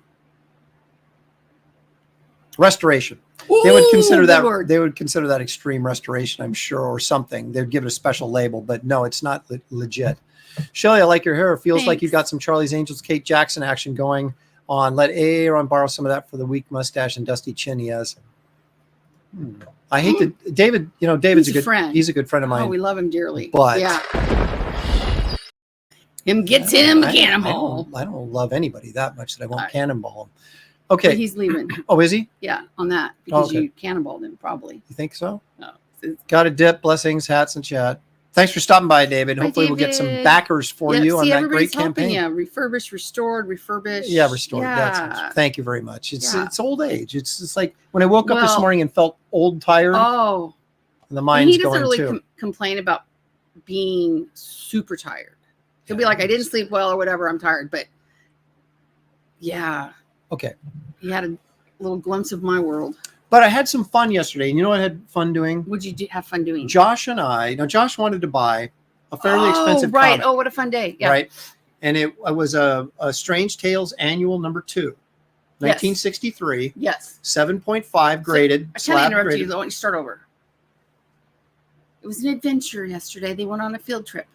Restoration. Ooh, they would consider that. Word. They would consider that extreme restoration, I'm sure, or something. They'd give it a special label, but no, it's not legit. Shelley, I like your hair. It feels like you've got some Charlie's Angels, Kate Jackson action going on. Let Aaron borrow some of that for the weak mustache and dusty chin he has. I hate that David, you know, David's a good friend. He's a good friend of mine. Oh, we love him dearly. But him gets him a cannonball. I don't love anybody that much that I won't cannonball him. Okay. But he's leaving. Oh, is he? Yeah, on that. Because you cannonballed him, probably. You think so? No. Got a dip. Blessings, hats, and chat. Thanks for stopping by, David. Hopefully we'll get some backers for you on that great campaign. Yeah, refurbished, restored, refurbished. Yeah, restored. Yeah. Thank you very much. It's old age. It's like when I woke up this morning and felt old, tired. Oh. And the mind's going too. He doesn't really complain about being super tired. He'll be like, I didn't sleep well or whatever. I'm tired. But yeah. Okay. He had a little glimpse of my world. But I had some fun yesterday. And you know what I had fun doing? What'd you have fun doing? Josh and I, Josh wanted to buy a fairly expensive comic. Oh, what a fun day. Yeah. Right. And it was a Strange Tales Annual number 2, 1963. Yes. 7.5 graded. I can't interrupt you. I want you to start over. It was an adventure yesterday. They went on a field trip.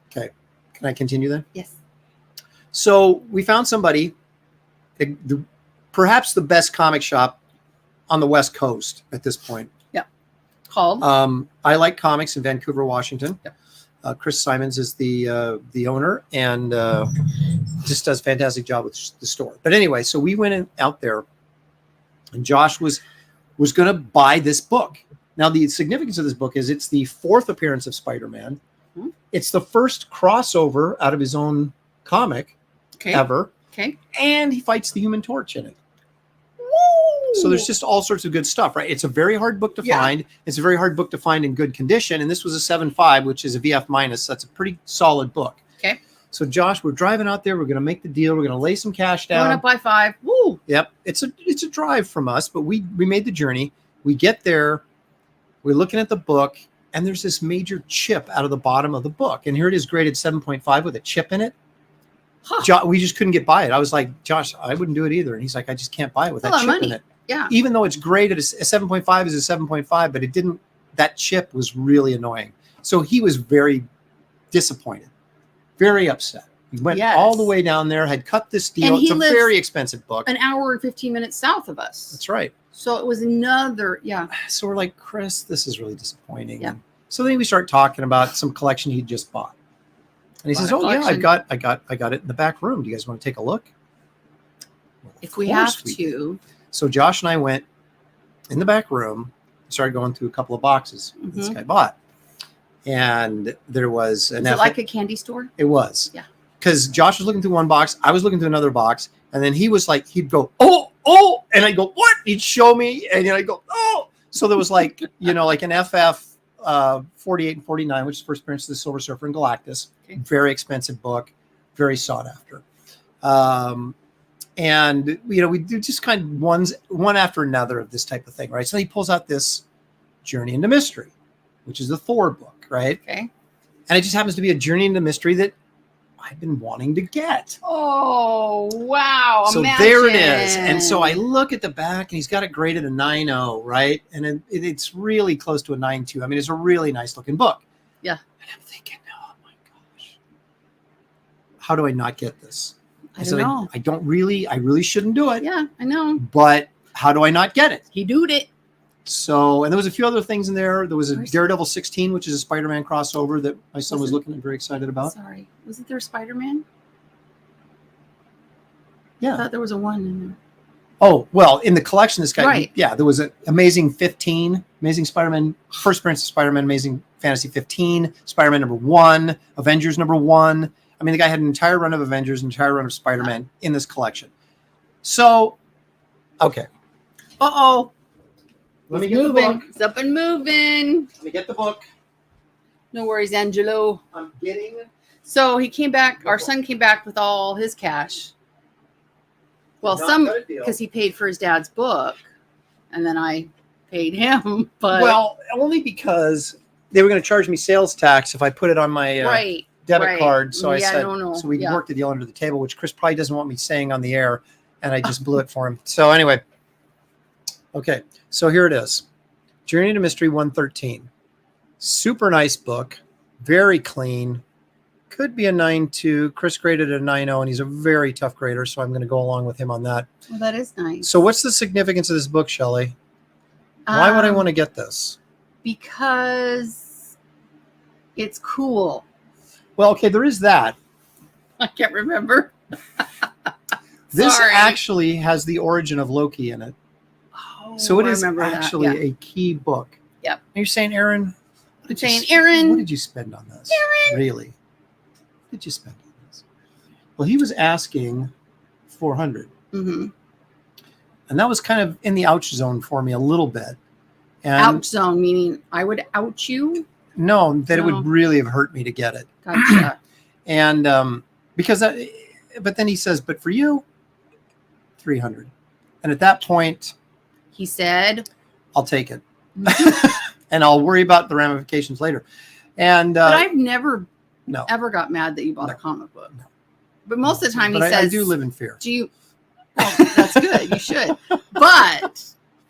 Okay. Can I continue then? Yes. So we found somebody, perhaps the best comic shop on the West Coast at this point. Yeah. Called? I Like Comics in Vancouver, Washington. Yep. Chris Simons is the owner and just does a fantastic job with the store. But anyway, so we went out there and Josh was going to buy this book. Now, the significance of this book is it's the 4th appearance of Spider-Man. Mm-hmm. It's the first crossover out of his own comic ever. Okay. And he fights the Human Torch in it. So there's just all sorts of good stuff, right? It's a very hard book to find. It's a very hard book to find in good condition. And this was a 7.5, which is a VF minus. So that's a pretty solid book. Okay. So Josh, we're driving out there. We're going to make the deal. We're going to lay some cash down. Going up by 5. Woo. Yep. It's a drive from us, but we made the journey. We get there. We're looking at the book, and there's this major chip out of the bottom of the book. And here it is graded 7.5 with a chip in it. Huh. We just couldn't get by it. I was like, Josh, I wouldn't do it either. And he's like, I just can't buy it with that chip in it. Yeah. Even though it's graded as a 7.5 is a 7.5, but it didn't, that chip was really annoying. So he was very disappointed, very upset. He went all the way down there, had cut this deal. It's a very expensive book. An hour and 15 minutes south of us. That's right. So it was another, So we're like, Chris, this is really disappointing. Yeah. So then we start talking about some collection he'd just bought. And he says, "Oh yeah, I got it in the back room. Do you guys want to take a look?" Well, if we have to. So Josh and I went in the back room, started going through a couple of boxes this guy bought. And there was an it like a candy store? It was. Yeah. Because Josh was looking through one box, I was looking through another box, and then he was like, he'd go, oh, and I'd go, what? He'd show me, and then I'd go, oh. So there was like, like an FF 48 and 49, which is first appearance of the Silver Surfer and Galactus. Okay. Very expensive book, very sought after. And we do just kind of one after another of this type of thing, right? So he pulls out this Journey into Mystery, which is the Thor book, right? Okay. And it just happens to be a Journey into Mystery that I've been wanting to get. Oh, wow. So imagine. there it is. And so I look at the back, and he's got it graded a 9.0, right? And it's really close to a 9.2. I mean, it's a really nice looking book. Yeah. And I'm thinking, oh my gosh, how do I not get this? I don't know. I really shouldn't do it. Yeah, I know. But how do I not get it? He doed it. So, and there was a few other things in there. There was a Where's Daredevil 16, which is a Spider-Man crossover that my son was looking at, very excited about. Sorry. Wasn't there a Spider-Man? Yeah. I thought there was a 1 in there. Oh, well, in the collection, this guy, Right. yeah, there was an Amazing 15, Amazing Spider-Man, First Appearance of Spider-Man, Amazing Fantasy 15, Spider-Man #1, Avengers #1. I mean, the guy had an entire run of Avengers, an entire run of Spider-Man in this collection. So, okay. Uh-oh. Let me It's get the moving. book. It's up and moving. Let me get the book. No worries, Angelo. I'm getting So he came back. Our son came back with all his cash. Well, Not some cut a deal. because he paid for his dad's book, and then I paid him. But well, only because they were going to charge me sales tax if I put it on my right, debit right. card. So I Yeah, said, no. so we Yeah. worked the deal under the table, which Chris probably doesn't want me saying on the air, and I just blew it for him. So anyway, okay, so here it is. Journey to Mystery 113. Super nice book, very clean. Could be a 9.2. Chris graded a 9.0, and he's a very tough grader, so I'm going to go along with him on that. Well, that is nice. So what's the significance of this book, Shelley? Why would I want to get this? Because it's cool. Well, okay, there is that. I can't remember. This Sorry. actually has the origin of Loki in it. Oh, So it I is remember that, actually yeah. a key book. Yep. And you're saying, Aaron, what did saying, you, Aaron. what did you spend on this? Aaron. Really? What did you spend on this? Well, he was asking 400. Mm-hmm. And that was kind of in the ouch zone for me a little bit. And Ouch zone, meaning I would ouch you. no, that it No. would really have hurt me to get it. Gotcha. And because that, but then he says, but for you, 300. And at that point, He said, I'll take it. And I'll worry about the ramifications later. And but I've never no, ever got mad that you bought a No. comic book. No. But most of the time but he says, I do live in fear. do you? Well, that's good. You should. But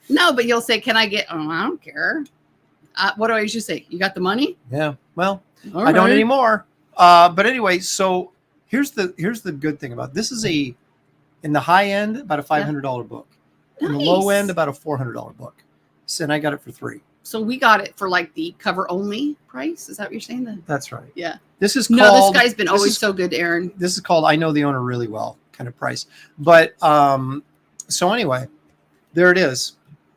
no, but you'll say, can I get, oh, I don't care. What do I usually say? You got the money? Yeah. Well, All I don't right. anymore. But anyway, so here's the good thing about it. This is in the high end, about a $500 book. In the low Nice. end, about a $400 book. So, and I got it for $3. So we got it for like the cover only price. Is that what you're saying? That's right. Yeah. This is No, called, this guy's been this always is- so good, Aaron. This is called I Know the Owner Really Well kind of price. But so anyway, there it is.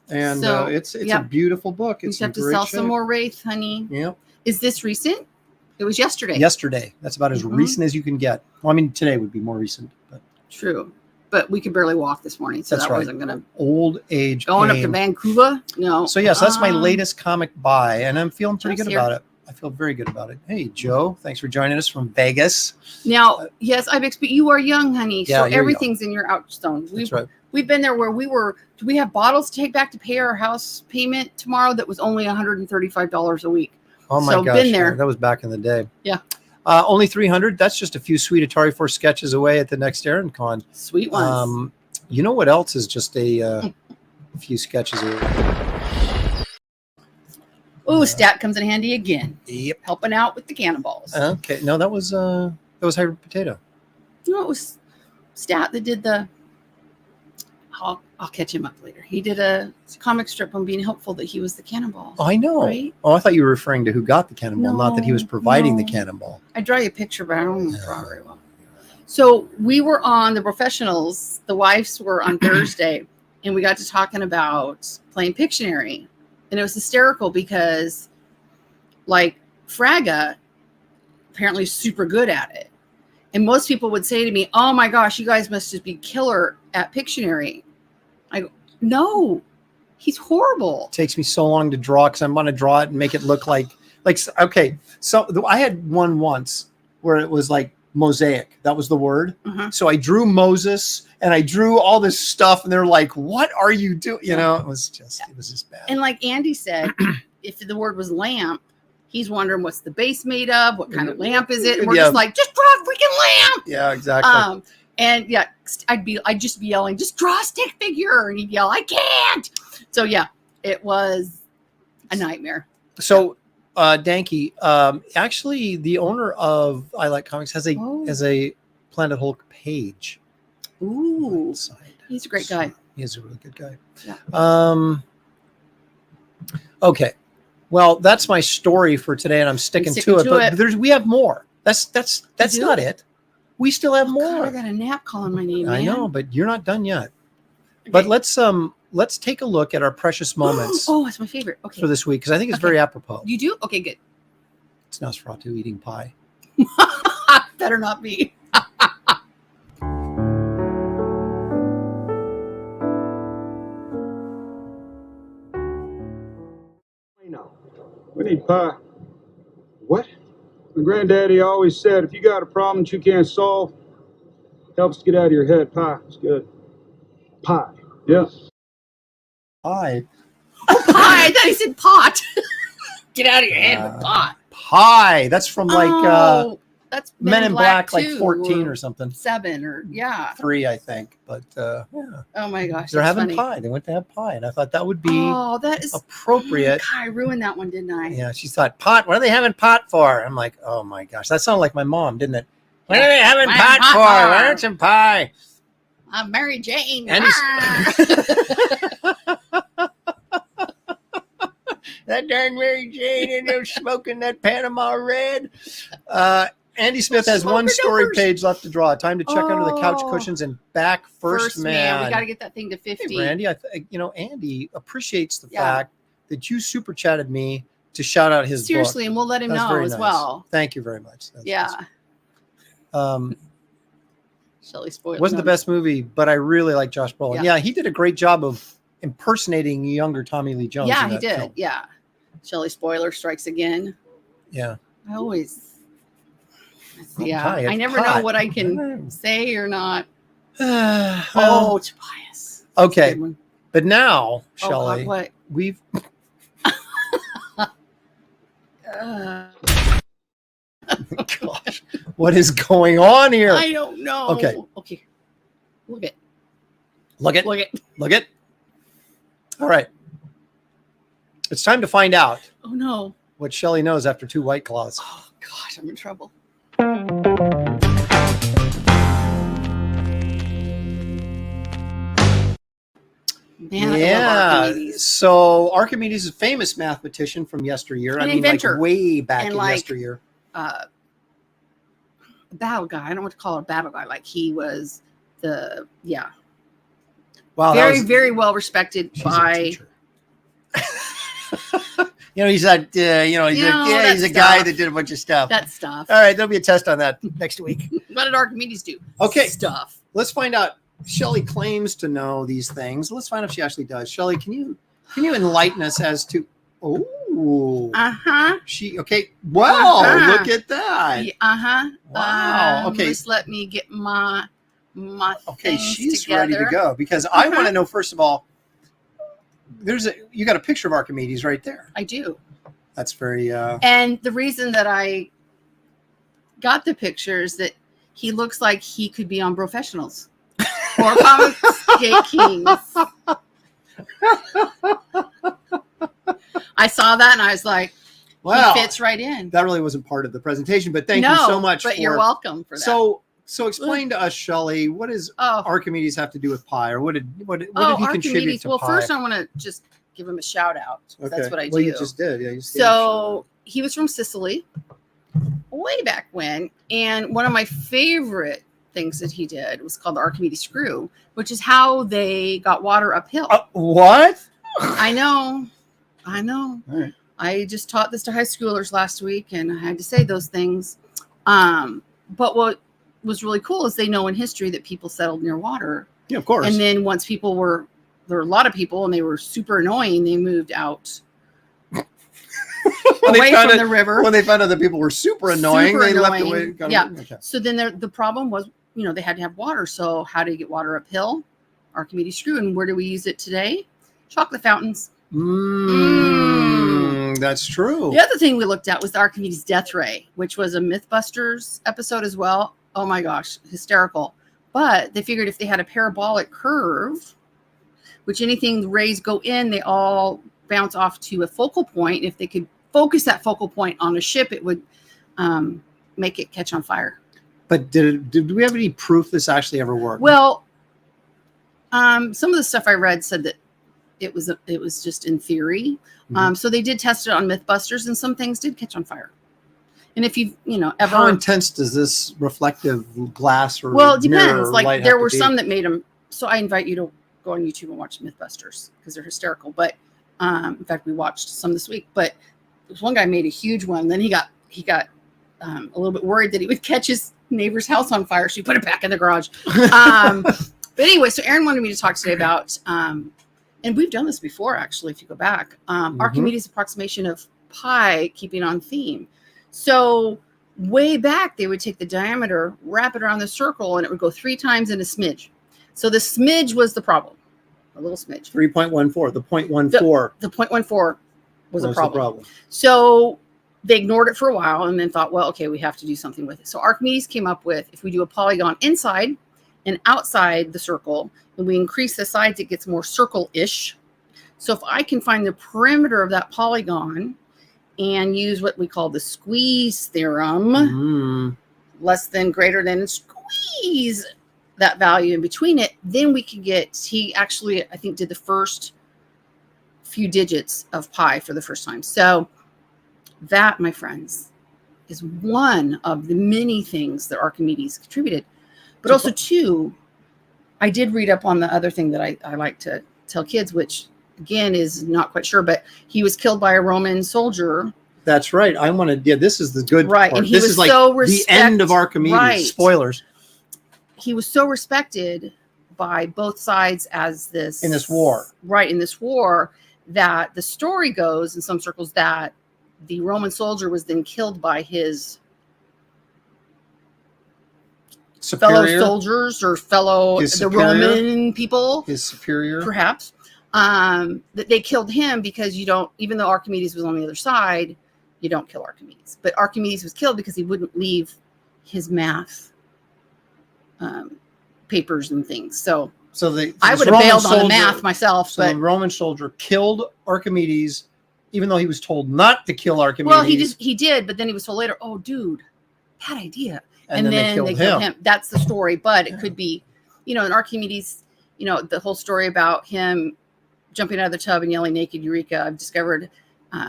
And So, it's a yep. beautiful book. You It's have in to great sell shape. some more Wraith, honey. Yep. Is this recent? It was yesterday. Yesterday. That's about as Mhm. recent as you can get. Well, I mean, today would be more recent, but True. But we could barely walk this morning, so That's that right. wasn't gonna old age going up to pain. Vancouver. No. So yes, that's my Um, latest comic buy, and I'm feeling pretty Joe's good here. about it. I feel very good about it. Hey, Joe, thanks for joining us from Vegas. Now, yes, I expect you are young, honey. Yeah, So you're everything's in your ouch zone. That's right. We've been there where we were. Do we have bottles to take back to pay our house payment tomorrow? That was only $135 a week. Oh my So, gosh, been there. that was back in the day. Yeah. Only 300. That's just a few sweet Atari 4 sketches away at the next Aaron Con. Sweet ones. You know what else is just a few sketches away? Oh, stat comes in handy again. Yep. Helping out with the cannonballs. Okay. No, that was Hybrid Potato. No, it was stat that did the. I'll catch him up later. He did a comic strip on being helpful that he was the cannonball. Oh, I know. Right? Oh, I thought you were referring to who got the cannonball, not that he was No, providing the no. cannonball. I draw you a picture, but I don't draw very well. So we were on the professionals. The wives were on Thursday, and we got to talking about playing Pictionary, and it was hysterical because, like, Fraga apparently is super good at it, and most people would say to me, "Oh my gosh, you guys must just be killer at Pictionary." I go, "No, he's horrible." It takes me so long to draw because I'm going to draw it and make it look like okay. So I had one once where it was like mosaic. That was the word. Uh-huh. So I drew Moses and I drew all this stuff, and they're like, "What are you doing?" You know, it was just bad. And like Andy said, if the word was lamp, he's wondering what's the base made of, what kind of lamp is it, and we're just like, just draw a freaking lamp. Yeah, exactly. And yeah, I'd just be yelling, just draw a stick figure, and he'd yell, I can't. So yeah, it was a nightmare. So, Danke, actually, the owner of I Like Comics has a Planet Hulk page. Ooh, he's a great guy. He is a really good guy. Yeah. Okay. Well, that's my story for today, and I'm sticking to it. But we have more. That's not it. We still have more. God, I got a nap calling my name. I know, but you're not done yet. Okay. But let's take a look at our precious moments. Oh, it's my favorite. Okay. For this week, because I think it's very apropos. You do? Okay, good. It's Nosferatu eating pie. Better not be. We need pie. What? My granddaddy always said, if you got a problem that you can't solve, helps to get out of your head. Pie. It's good. Pie. Yeah. Pie. Oh, pie. I thought he said pot. Get out of your head with pot. Pie. That's from that's Men in Black like 14 or something. 7 or 3, I think. But oh my gosh, they're having funny. pie. They went to have pie, and I thought that would be that is appropriate. God, I ruined that one, didn't I? Yeah, she thought pot. What are they having pot for? I'm like, oh my gosh, that sounded like my mom, didn't it? What are they having pot for? I want some pie. I'm Mary Jane. And that darn Mary Jane in there smoking that Panama Red. Andy Smith has one story page left to draw. Time to check under the couch cushions and back first man. We got to get that thing to 50. Hey, Randy, Andy appreciates the fact that you super chatted me to shout out his Seriously, book. And we'll let him know as well. Thank you very much. That's awesome. Shelley spoiled. Wasn't the best movie, but I really like Josh Brolin. Yeah, he did a great job of impersonating younger Tommy Lee Jones. Yeah, he did. Film. Yeah. Shelley spoiler strikes again. Yeah. I always. I never know what I can say or not. Tobias. Okay. But now, Shelley, what? We've gosh, what is going on here? I don't know. Okay. Look it. All right. It's time to find out. Oh no. What Shelley knows after 2 White Claws. Oh gosh, I'm in trouble. Man, yeah. So Archimedes is a famous mathematician from yesteryear. Inventor. Like way back in yesteryear. A battle guy. I don't know what to call it, a battle guy. Like he was Wow. Very well respected by. He's a he's a guy that did a bunch of stuff. That stuff. All right, there'll be a test on that next week. What did Archimedes do? Okay. Stuff. Let's find out. Shelley claims to know these things. Let's find out if she actually does. Shelley, can you enlighten us as to okay. Wow, look at that. Wow. Okay. Just let me get my she's together. Ready to go because I want to know, first of all, you got a picture of Archimedes right there. I do. That's very and the reason that I got the picture is that he looks like he could be on Professionals or Comic Kings. I saw that and I was like, wow, he fits right in. That really wasn't part of the presentation, but thank you so much. But you're welcome for that. So explain to us, Shelley, what does Archimedes have to do with pie, or what did he contribute to pie? Well, first I want to just give him a shout out. Okay. That's what I do. Well, you just did. Yeah. So he was from Sicily way back when, and one of my favorite things that he did was called the Archimedes screw, which is how they got water uphill. What? I know. All right. I just taught this to high schoolers last week, and I had to say those things. But what was really cool is they know in history that people settled near water. Yeah, of course. And then once there were a lot of people and they were super annoying, they moved out away from the river. When they found out that people were super annoying, Super they left annoying. away. Yeah. Okay. So then the problem was, they had to have water. So how do you get water uphill? Archimedes screw. And where do we use it today? Chocolate fountains. That's true. The other thing we looked at was the Archimedes Death Ray, which was a Mythbusters episode as well. Oh my gosh, hysterical. But they figured if they had a parabolic curve, which anything the rays go in, they all bounce off to a focal point. If they could focus that focal point on a ship, it would make it catch on fire. But did we have any proof this actually ever worked? Well, some of the stuff I read said that it was just in theory. So they did test it on Mythbusters, and some things did catch on fire. And if you ever, how intense does this reflective glass or well, it mirror depends. Like light there have were to be? some that made them. So I invite you to go on YouTube and watch Mythbusters because they're hysterical. But in fact, we watched some this week. But this one guy made a huge one. Then he got a little bit worried that he would catch his neighbor's house on fire, so he put it back in the garage. But anyway, so Aaron wanted me to talk today about, and we've done this before actually. If you go back, Archimedes' approximation of pi, keeping on theme. So way back, they would take the diameter, wrap it around the circle, and it would go 3 times in a smidge. So the smidge was the problem, a little smidge. 3.14. The 0.14 The 0.14 was a the problem. So they ignored it for a while and then thought, well, okay, we have to do something with it. So Archimedes came up with, if we do a polygon inside and outside the circle, and we increase the sides, it gets more circle-ish. So if I can find the perimeter of that polygon and use what we call the squeeze theorem, less than greater than squeeze that value in between it, then we can get, he actually, I think, did the first few digits of pi for the first time. So that, my friends, is one of the many things that Archimedes contributed. But also, too, I did read up on the other thing that I like to tell kids, which, again, is not quite sure, but he was killed by a Roman soldier. That's right. I wanted, this is the good right, part. and he this was is like so the end of Archimedes. Right. Spoilers. He was so respected by both sides as this In this war. Right, in this war, that the story goes in some circles that the Roman soldier was then killed by his fellow soldiers or the Roman people, his superior, perhaps, that they killed him because even though Archimedes was on the other side, you don't kill Archimedes. But Archimedes was killed because he wouldn't leave his math papers and things. So I would have bailed on the math myself. So but the Roman soldier killed Archimedes, even though he was told not to kill Archimedes. Well, he did, but then he was told later, "Oh, dude, bad idea." And then they killed him. That's the story, but it could be, in Archimedes, the whole story about him jumping out of the tub and yelling "naked Eureka." I've discovered.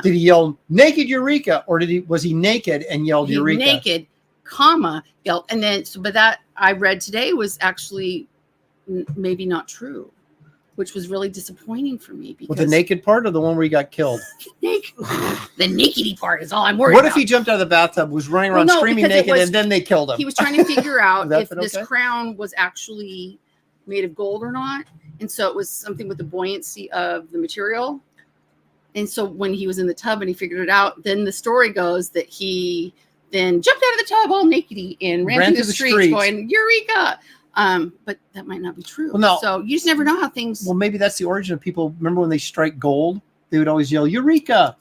Did he yell "naked Eureka" or was he naked and yelled "Eureka"? Naked, yelled, and then but that I read today was actually maybe not true, which was really disappointing for me. Because the naked part or the one where he got killed? The nakedy part is all I'm worried about. What if he jumped out of the bathtub, was running around screaming naked, and then they killed him? He was trying to figure out if this crown was actually made of gold or not. And so it was something with the buoyancy of the material. And so when he was in the tub and he figured it out, then the story goes that he then jumped out of the tub all nakedy and ran through the streets going, "Eureka!" But that might not be true. Well, no. So you just never know how things. Well, maybe that's the origin of people. Remember when they strike gold, they would always yell "Eureka!"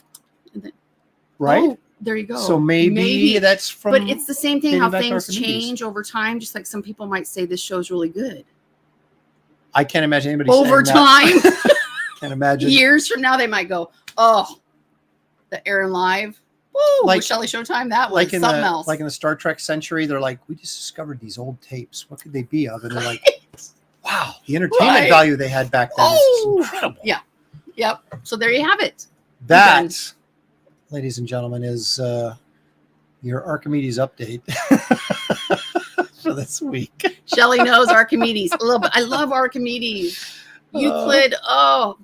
Right? Oh, there you go. So maybe that's from. But it's the same thing. How back to things Archimedes. change over time. Just like some people might say this show's really good. I can't imagine anybody Over saying time. That. Can't imagine. Years from now, they might go, "Oh, the Aaron Live." Woo, Like- with Shelley Showtime, that was Like in something the else. like in the Star Trek century, they're like, we just discovered these old tapes. What could they be of? And they're like, wow, the entertainment Right. value they had back then is incredible. Yeah. Yep. So there you have it. That, ladies and gentlemen, is your Archimedes update for this week. Shelley knows Archimedes. I love Archimedes. Euclid.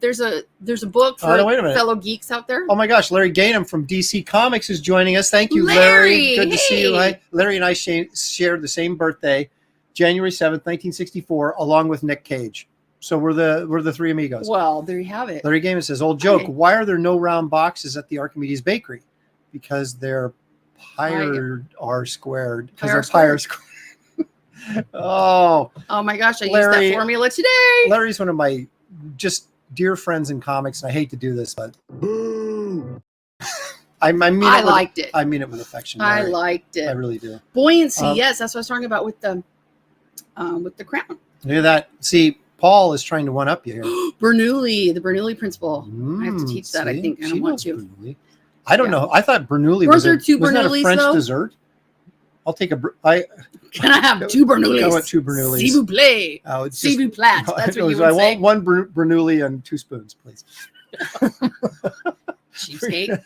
There's a book for wait a minute. fellow geeks out there. Oh my gosh, Larry Gainham from DC Comics is joining us. Thank you, Larry. Good to see you. Hey. Hi. Larry and I shared the same birthday, January 7th, 1964, along with Nick Cage. So we're the three amigos. Well, there you have it. Larry Gainham says, old joke, Okay. why are there no round boxes at the Archimedes Bakery? because their pi r squared. Because Pi r their pi r squared. Oh, my gosh, I used Larry- that formula today. Larry's one of my just dear friends in comics, and I hate to do this, but I mean I it with, liked it. I mean it with affection. I Larry. liked it. I really do. Buoyancy, yes, that's what I was talking about with the crown. Look at that. See, Paul is trying to one up you here. Bernoulli, the Bernoulli principle. I have to teach that. I See? think I She don't want knows to. Bernoulli. I don't Yeah. know. I thought Bernoulli Weren't was there two wasn't that a Bernoullis, French though? dessert. I'll take I Can I have two Bernoullis? I want two Bernoullis. S'il vous plaît. it's S'il just- vous plaît. That's what you would I say. want one Bernoulli and 2 spoons, please. Cheapskate.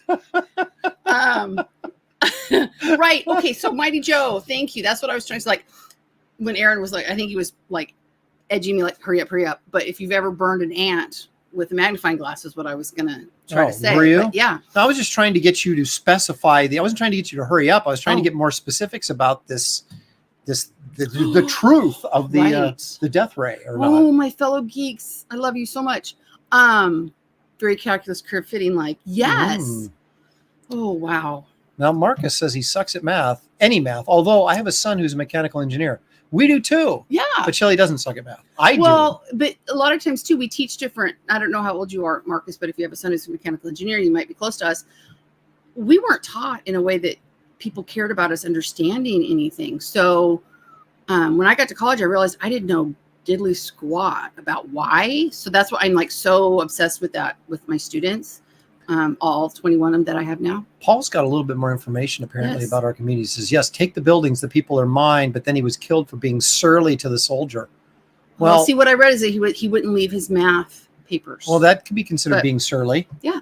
Right. Okay. So Mighty Joe, thank you. That's what I was trying to say. Like when Aaron was like, I think he was like edging me like, hurry up, hurry up. But if you've ever burned an ant with a magnifying glass is what I was gonna try to say. Were you? But yeah. I was just trying to get you to specify I wasn't trying to get you to hurry up. I was trying to get more specifics about the truth of the death ray or not. Oh, my fellow geeks. I love you so much. Very calculus curve fitting, like, yes. Mm. Oh, wow. Now Marcus says he sucks at math, any math, although I have a son who's a mechanical engineer. We do too. Yeah. But Shelley doesn't suck at math. I do. Well, but a lot of times too, we teach different. I don't know how old you are, Marcus, but if you have a son who's a mechanical engineer, you might be close to us. We weren't taught in a way that people cared about us understanding anything. So when I got to college, I realized I didn't know diddly squat about why. So that's why I'm like so obsessed with that with my students, all 21 of them that I have now. Paul's got a little bit more information apparently Yes. about Archimedes. He says, yes, take the buildings, the people are mine, but then he was killed for being surly to the soldier. Well, see, what I read is that he wouldn't leave his math papers. Well, that could be considered But- being surly. Yeah.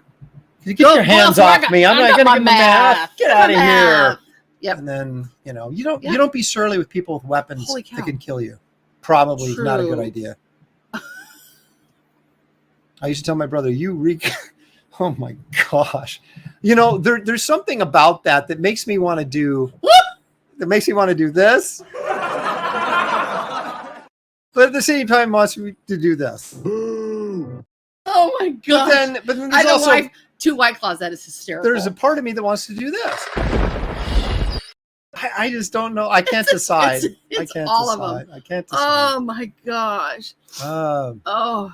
You get your hands off me. I'm not going to give the math. Get out of here. Yep. And then, you don't be surly with people with weapons Holy cow. that can kill you. Probably not a good True. idea. I used to tell my brother, you reek. Oh my gosh. There's something about that makes me want to do this. But at the same time wants me to do this. Oh my god! But then I there's know also why 2 White Claws. That is hysterical. there's a part of me that wants to do this. I just don't know. I can't decide. It's I can't all of decide. them. I can't decide. Oh my gosh! Um, Oh,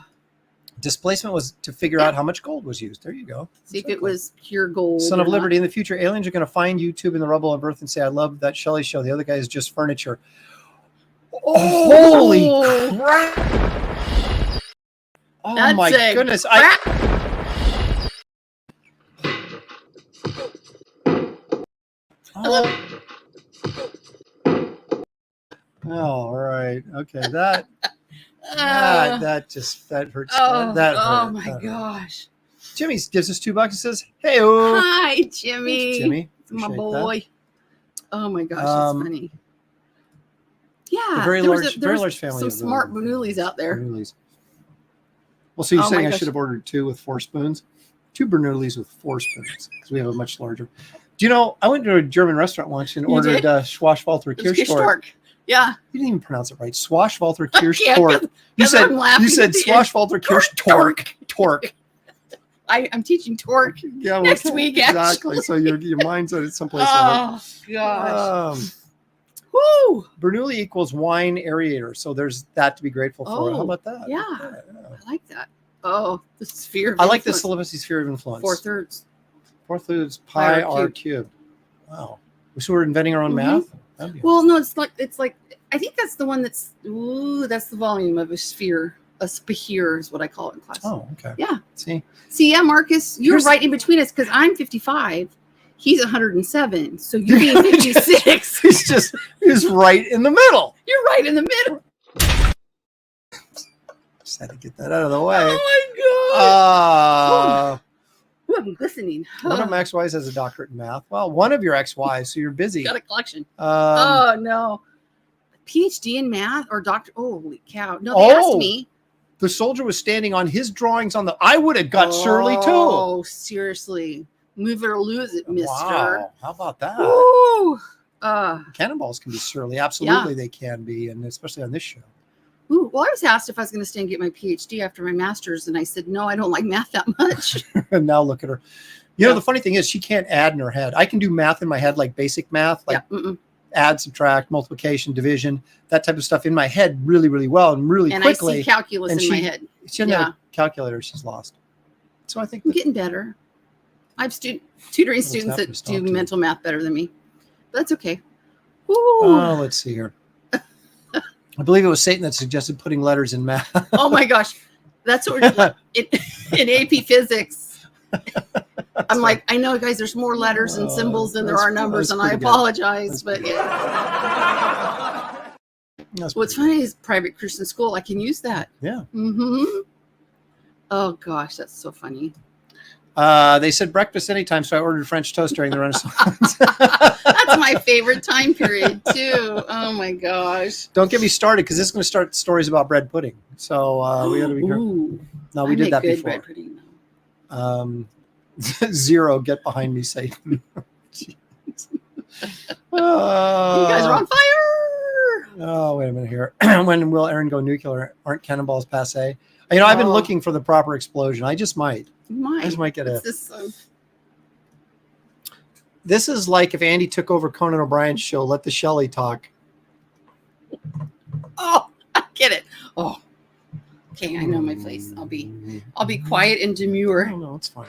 displacement was to figure out how much gold was used. There you go. see if it was pure gold. Son of or not. Liberty. In the future, aliens are going to find YouTube in the rubble of Earth and say, I love that Shelley show. The other guy is just furniture. Holy crap. Oh That's my a goodness. Oh, all right. Okay. That hurts. Oh, that oh hurt. my That hurt. gosh! Jimmy gives us $2 and says, hey, Hi, Jimmy. Thanks, Jimmy. My Appreciate boy. Oh my gosh, Um, that's funny. Yeah, A very there was large, there very was large family. Some of smart Bernoullis out there. Bernoullis. Well, so you're Oh saying my I gosh. should have ordered 2 with 4 spoons? 2 Bernoullis with 4 spoons because we have a much larger. Do you know, I went to a German restaurant once and You ordered did? Schwarzwälder It's Kirschtorte. Kirschtorte. Yeah. You didn't even pronounce it right. Schwarzwälder I can't Kirschtorte. You 'cause said I'm laughing you said at the Schwarzwälder Kirschtorte. Torque. I'm teaching torque. Yeah, Next week, exactly. actually. So your mind's at someplace else. Oh gosh. Woo! Bernoulli equals wine aerator. So there's that to be grateful for. How Oh, about that? yeah. I like that. Oh, the sphere. Of I like the influence. Celibacy sphere of influence. 4/3. 4/3 pi R r cubed. Wow. So we're inventing our own Mhm. math? That'd be Well, no, it's like I think that's the one that's that's the volume of a sphere. A sphere is what I call it in class. Oh, okay. Yeah. See, Yeah, Marcus, you're Here's- right in between us because I'm 55. He's 107. So you're being 56. he's right in the middle. You're right in the middle. Just had to get that out of the way. Oh my god. Ooh, I'm listening. One of my ex-wives has a doctorate in math. Well, one of your ex-wives, so you're busy. Got a collection. Um, Oh no. PhD in math or doctor? Holy cow. No, they asked me. The soldier was standing on his drawings on the. I would have got surly too. Oh, seriously. Move it or lose it, mister. Wow. How about that? Ooh. Cannonballs can be surly. Absolutely, they can be, and especially on this show. Ooh, well, I was asked if I was going to stay and get my PhD after my master's, and I said, no, I don't like math that much. And now look at her. You know, the funny thing is she can't add in her head. I can do math in my head, like basic math, like add, subtract, multiplication, division, that type of stuff in my head really, really well and really quickly. I see calculus in my head. She doesn't have a calculator. She's lost. So I think I'm getting better. I have tutoring students that do mental math better than me. But that's okay. Oh, let's see here. I believe it was Satan that suggested putting letters in math. Oh my gosh. That's what we're in AP physics. I'm like, I know, guys, there's more letters and symbols than there are numbers, and I apologize. But yeah. What's funny is private Christian school, I can use that. Yeah. Oh gosh, that's so funny. They said breakfast anytime, so I ordered French toast during the Renaissance. That's my favorite time period too. Oh my gosh! Don't get me started, because this is going to start stories about bread pudding. So we got to be careful. No, we did that before. Bread pudding, Zero, get behind me, Satan. You guys are on fire. Oh, wait a minute here. When will Aaron go nuclear? Aren't cannonballs passe? You know, I've been looking for the proper explosion. I just might. I just might get This is like if Andy took over Conan O'Brien's show. Let the Shelley talk. Oh, I get it. Oh, okay. I know my place. I'll be quiet and demure. Oh, no, it's fine.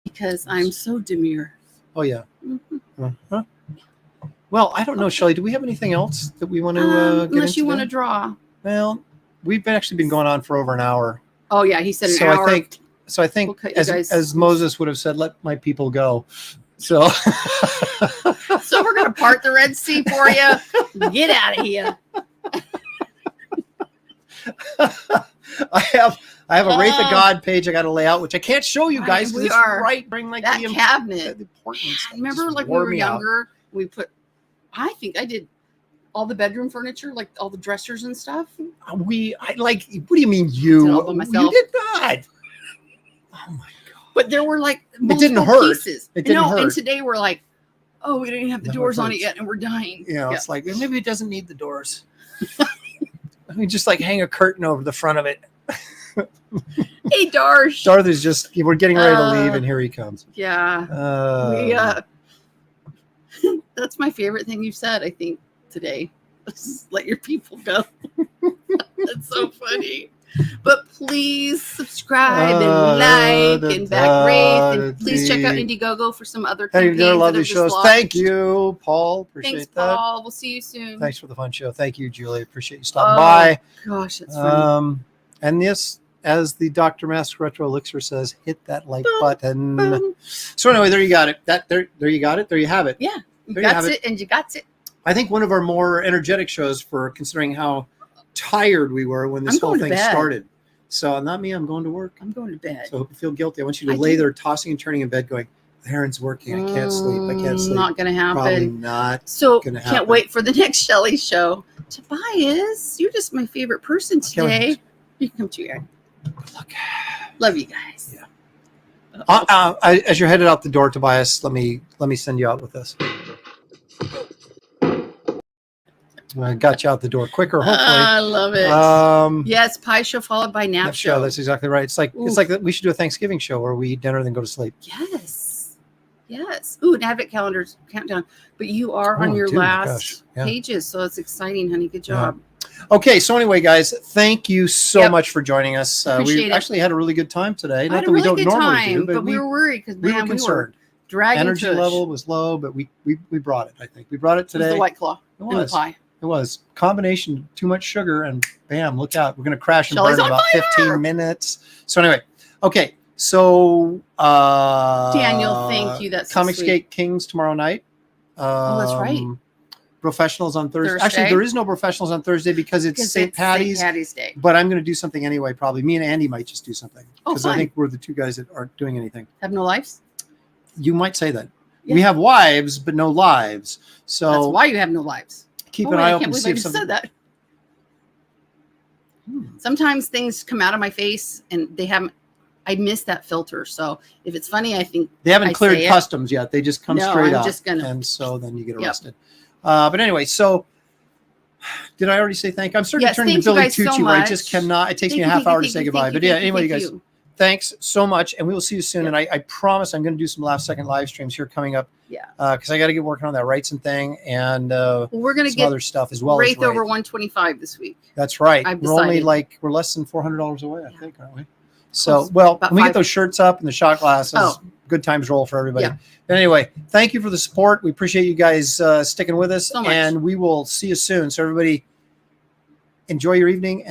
Because I'm so demure. Oh yeah. Well, I don't know, Shelley. Do we have anything else that we want to get unless you want to draw? Well, we've actually been going on for over an hour. Oh yeah, he said an hour. I think as Moses would have said, let my people go. So so we're gonna part the Red Sea for you. Get out of here. I have a Wraith of God page I got to lay out, which I can't show you guys. We are right. Bring like that cabinet. The importance. Remember, like when we were younger, we put. I think I did all the bedroom furniture, like all the dressers and stuff. What do you mean you? All by myself. You did not. Oh my God. But there were like it didn't hurt. Pieces. It didn't hurt. And today we're like, oh, we didn't have the doors on it yet, and we're dying. It's like maybe it doesn't need the doors. Let me just like hang a curtain over the front of it. Hey, Darsh. Darth is just, we're getting ready to leave, and here he comes. Yeah. That's my favorite thing you've said, I think, today. Just let your people go. That's so funny. But please subscribe and like and back Wraith. And please check out Indiegogo for some other campaigns. I love these shows. Thank you, Paul. Appreciate that. Thanks, Paul. We'll see you soon. Thanks for the fun show. Thank you, Julie. Appreciate you stopping by. Gosh, that's funny. And this, as the Dr. Mask Retro Elixir says, hit that like button. Boom. So anyway, there you got it. There you got it. There you have it. Yeah, you got it, and you got it. I think one of our more energetic shows, for considering how tired we were when this whole thing started. So not me. I'm going to work. I'm going to bed. So I hope you feel guilty. I want you to lay there tossing and turning in bed going, Aaron's working. I can't sleep. I can't sleep. Not going to happen. Probably not. So can't wait for the next Shelley show. Tobias, you're just my favorite person today. You can come to Aaron. Good luck. Love you guys. Yeah. As you're headed out the door, Tobias, let me send you out with this. I got you out the door quicker, hopefully. I love it. Yes, pie show followed by nap show. That's exactly right. It's like we should do a Thanksgiving show where we eat dinner and then go to sleep. Yes. Ooh, an Advent calendar countdown. But you are on your last pages, so it's exciting, honey. Good job. Yeah. Okay, so anyway, guys, thank you so much for joining us. We actually had a really good time today. Not that we don't normally do, but we were worried because we were concerned. Energy level was low, but we brought it. I think we brought it today. It was the White Claw and the pie. It was combination, too much sugar, and bam, look out. We're going to crash and burn in about 15 minutes. So anyway, okay. So Daniel, thank you. That's Comicsgate Kings tomorrow night. That's right. Professionals on Thursday. Actually, there is no professionals on Thursday because it's St. Patty's Day. But I'm going to do something anyway, probably. Me and Andy might just do something. Because I think we're the two guys that aren't doing anything. Have no lives? You might say that. Yeah. We have wives, but no lives. So that's why you have no lives. Keep an eye open to see if something. Said that. Sometimes things come out of my face and they haven't. I miss that filter. So if it's funny, I think they haven't cleared customs yet. They just come straight up, and so then you get arrested. But anyway, so did I already say thank you? I'm starting to turn into Billy Tucci, where I just cannot. It takes me a half hour to say goodbye. But yeah, anyway, you guys, thanks so much, and we will see you soon. And I promise I'm going to do some last second live streams here coming up. Yeah. Because I got to get working on that Wrightson thing and Well, we're going to some get other stuff as well. Wraith as over 125 this week. That's right. I've We're only decided. we're less than $400 away, I think, aren't we? So, Close. well, About when we get 5. those shirts up and the shot glasses, Oh. good times roll for everybody. Yeah. But anyway, thank you for the support. We appreciate you guys sticking with us, So much. and we will see you soon. So everybody, enjoy your evening. And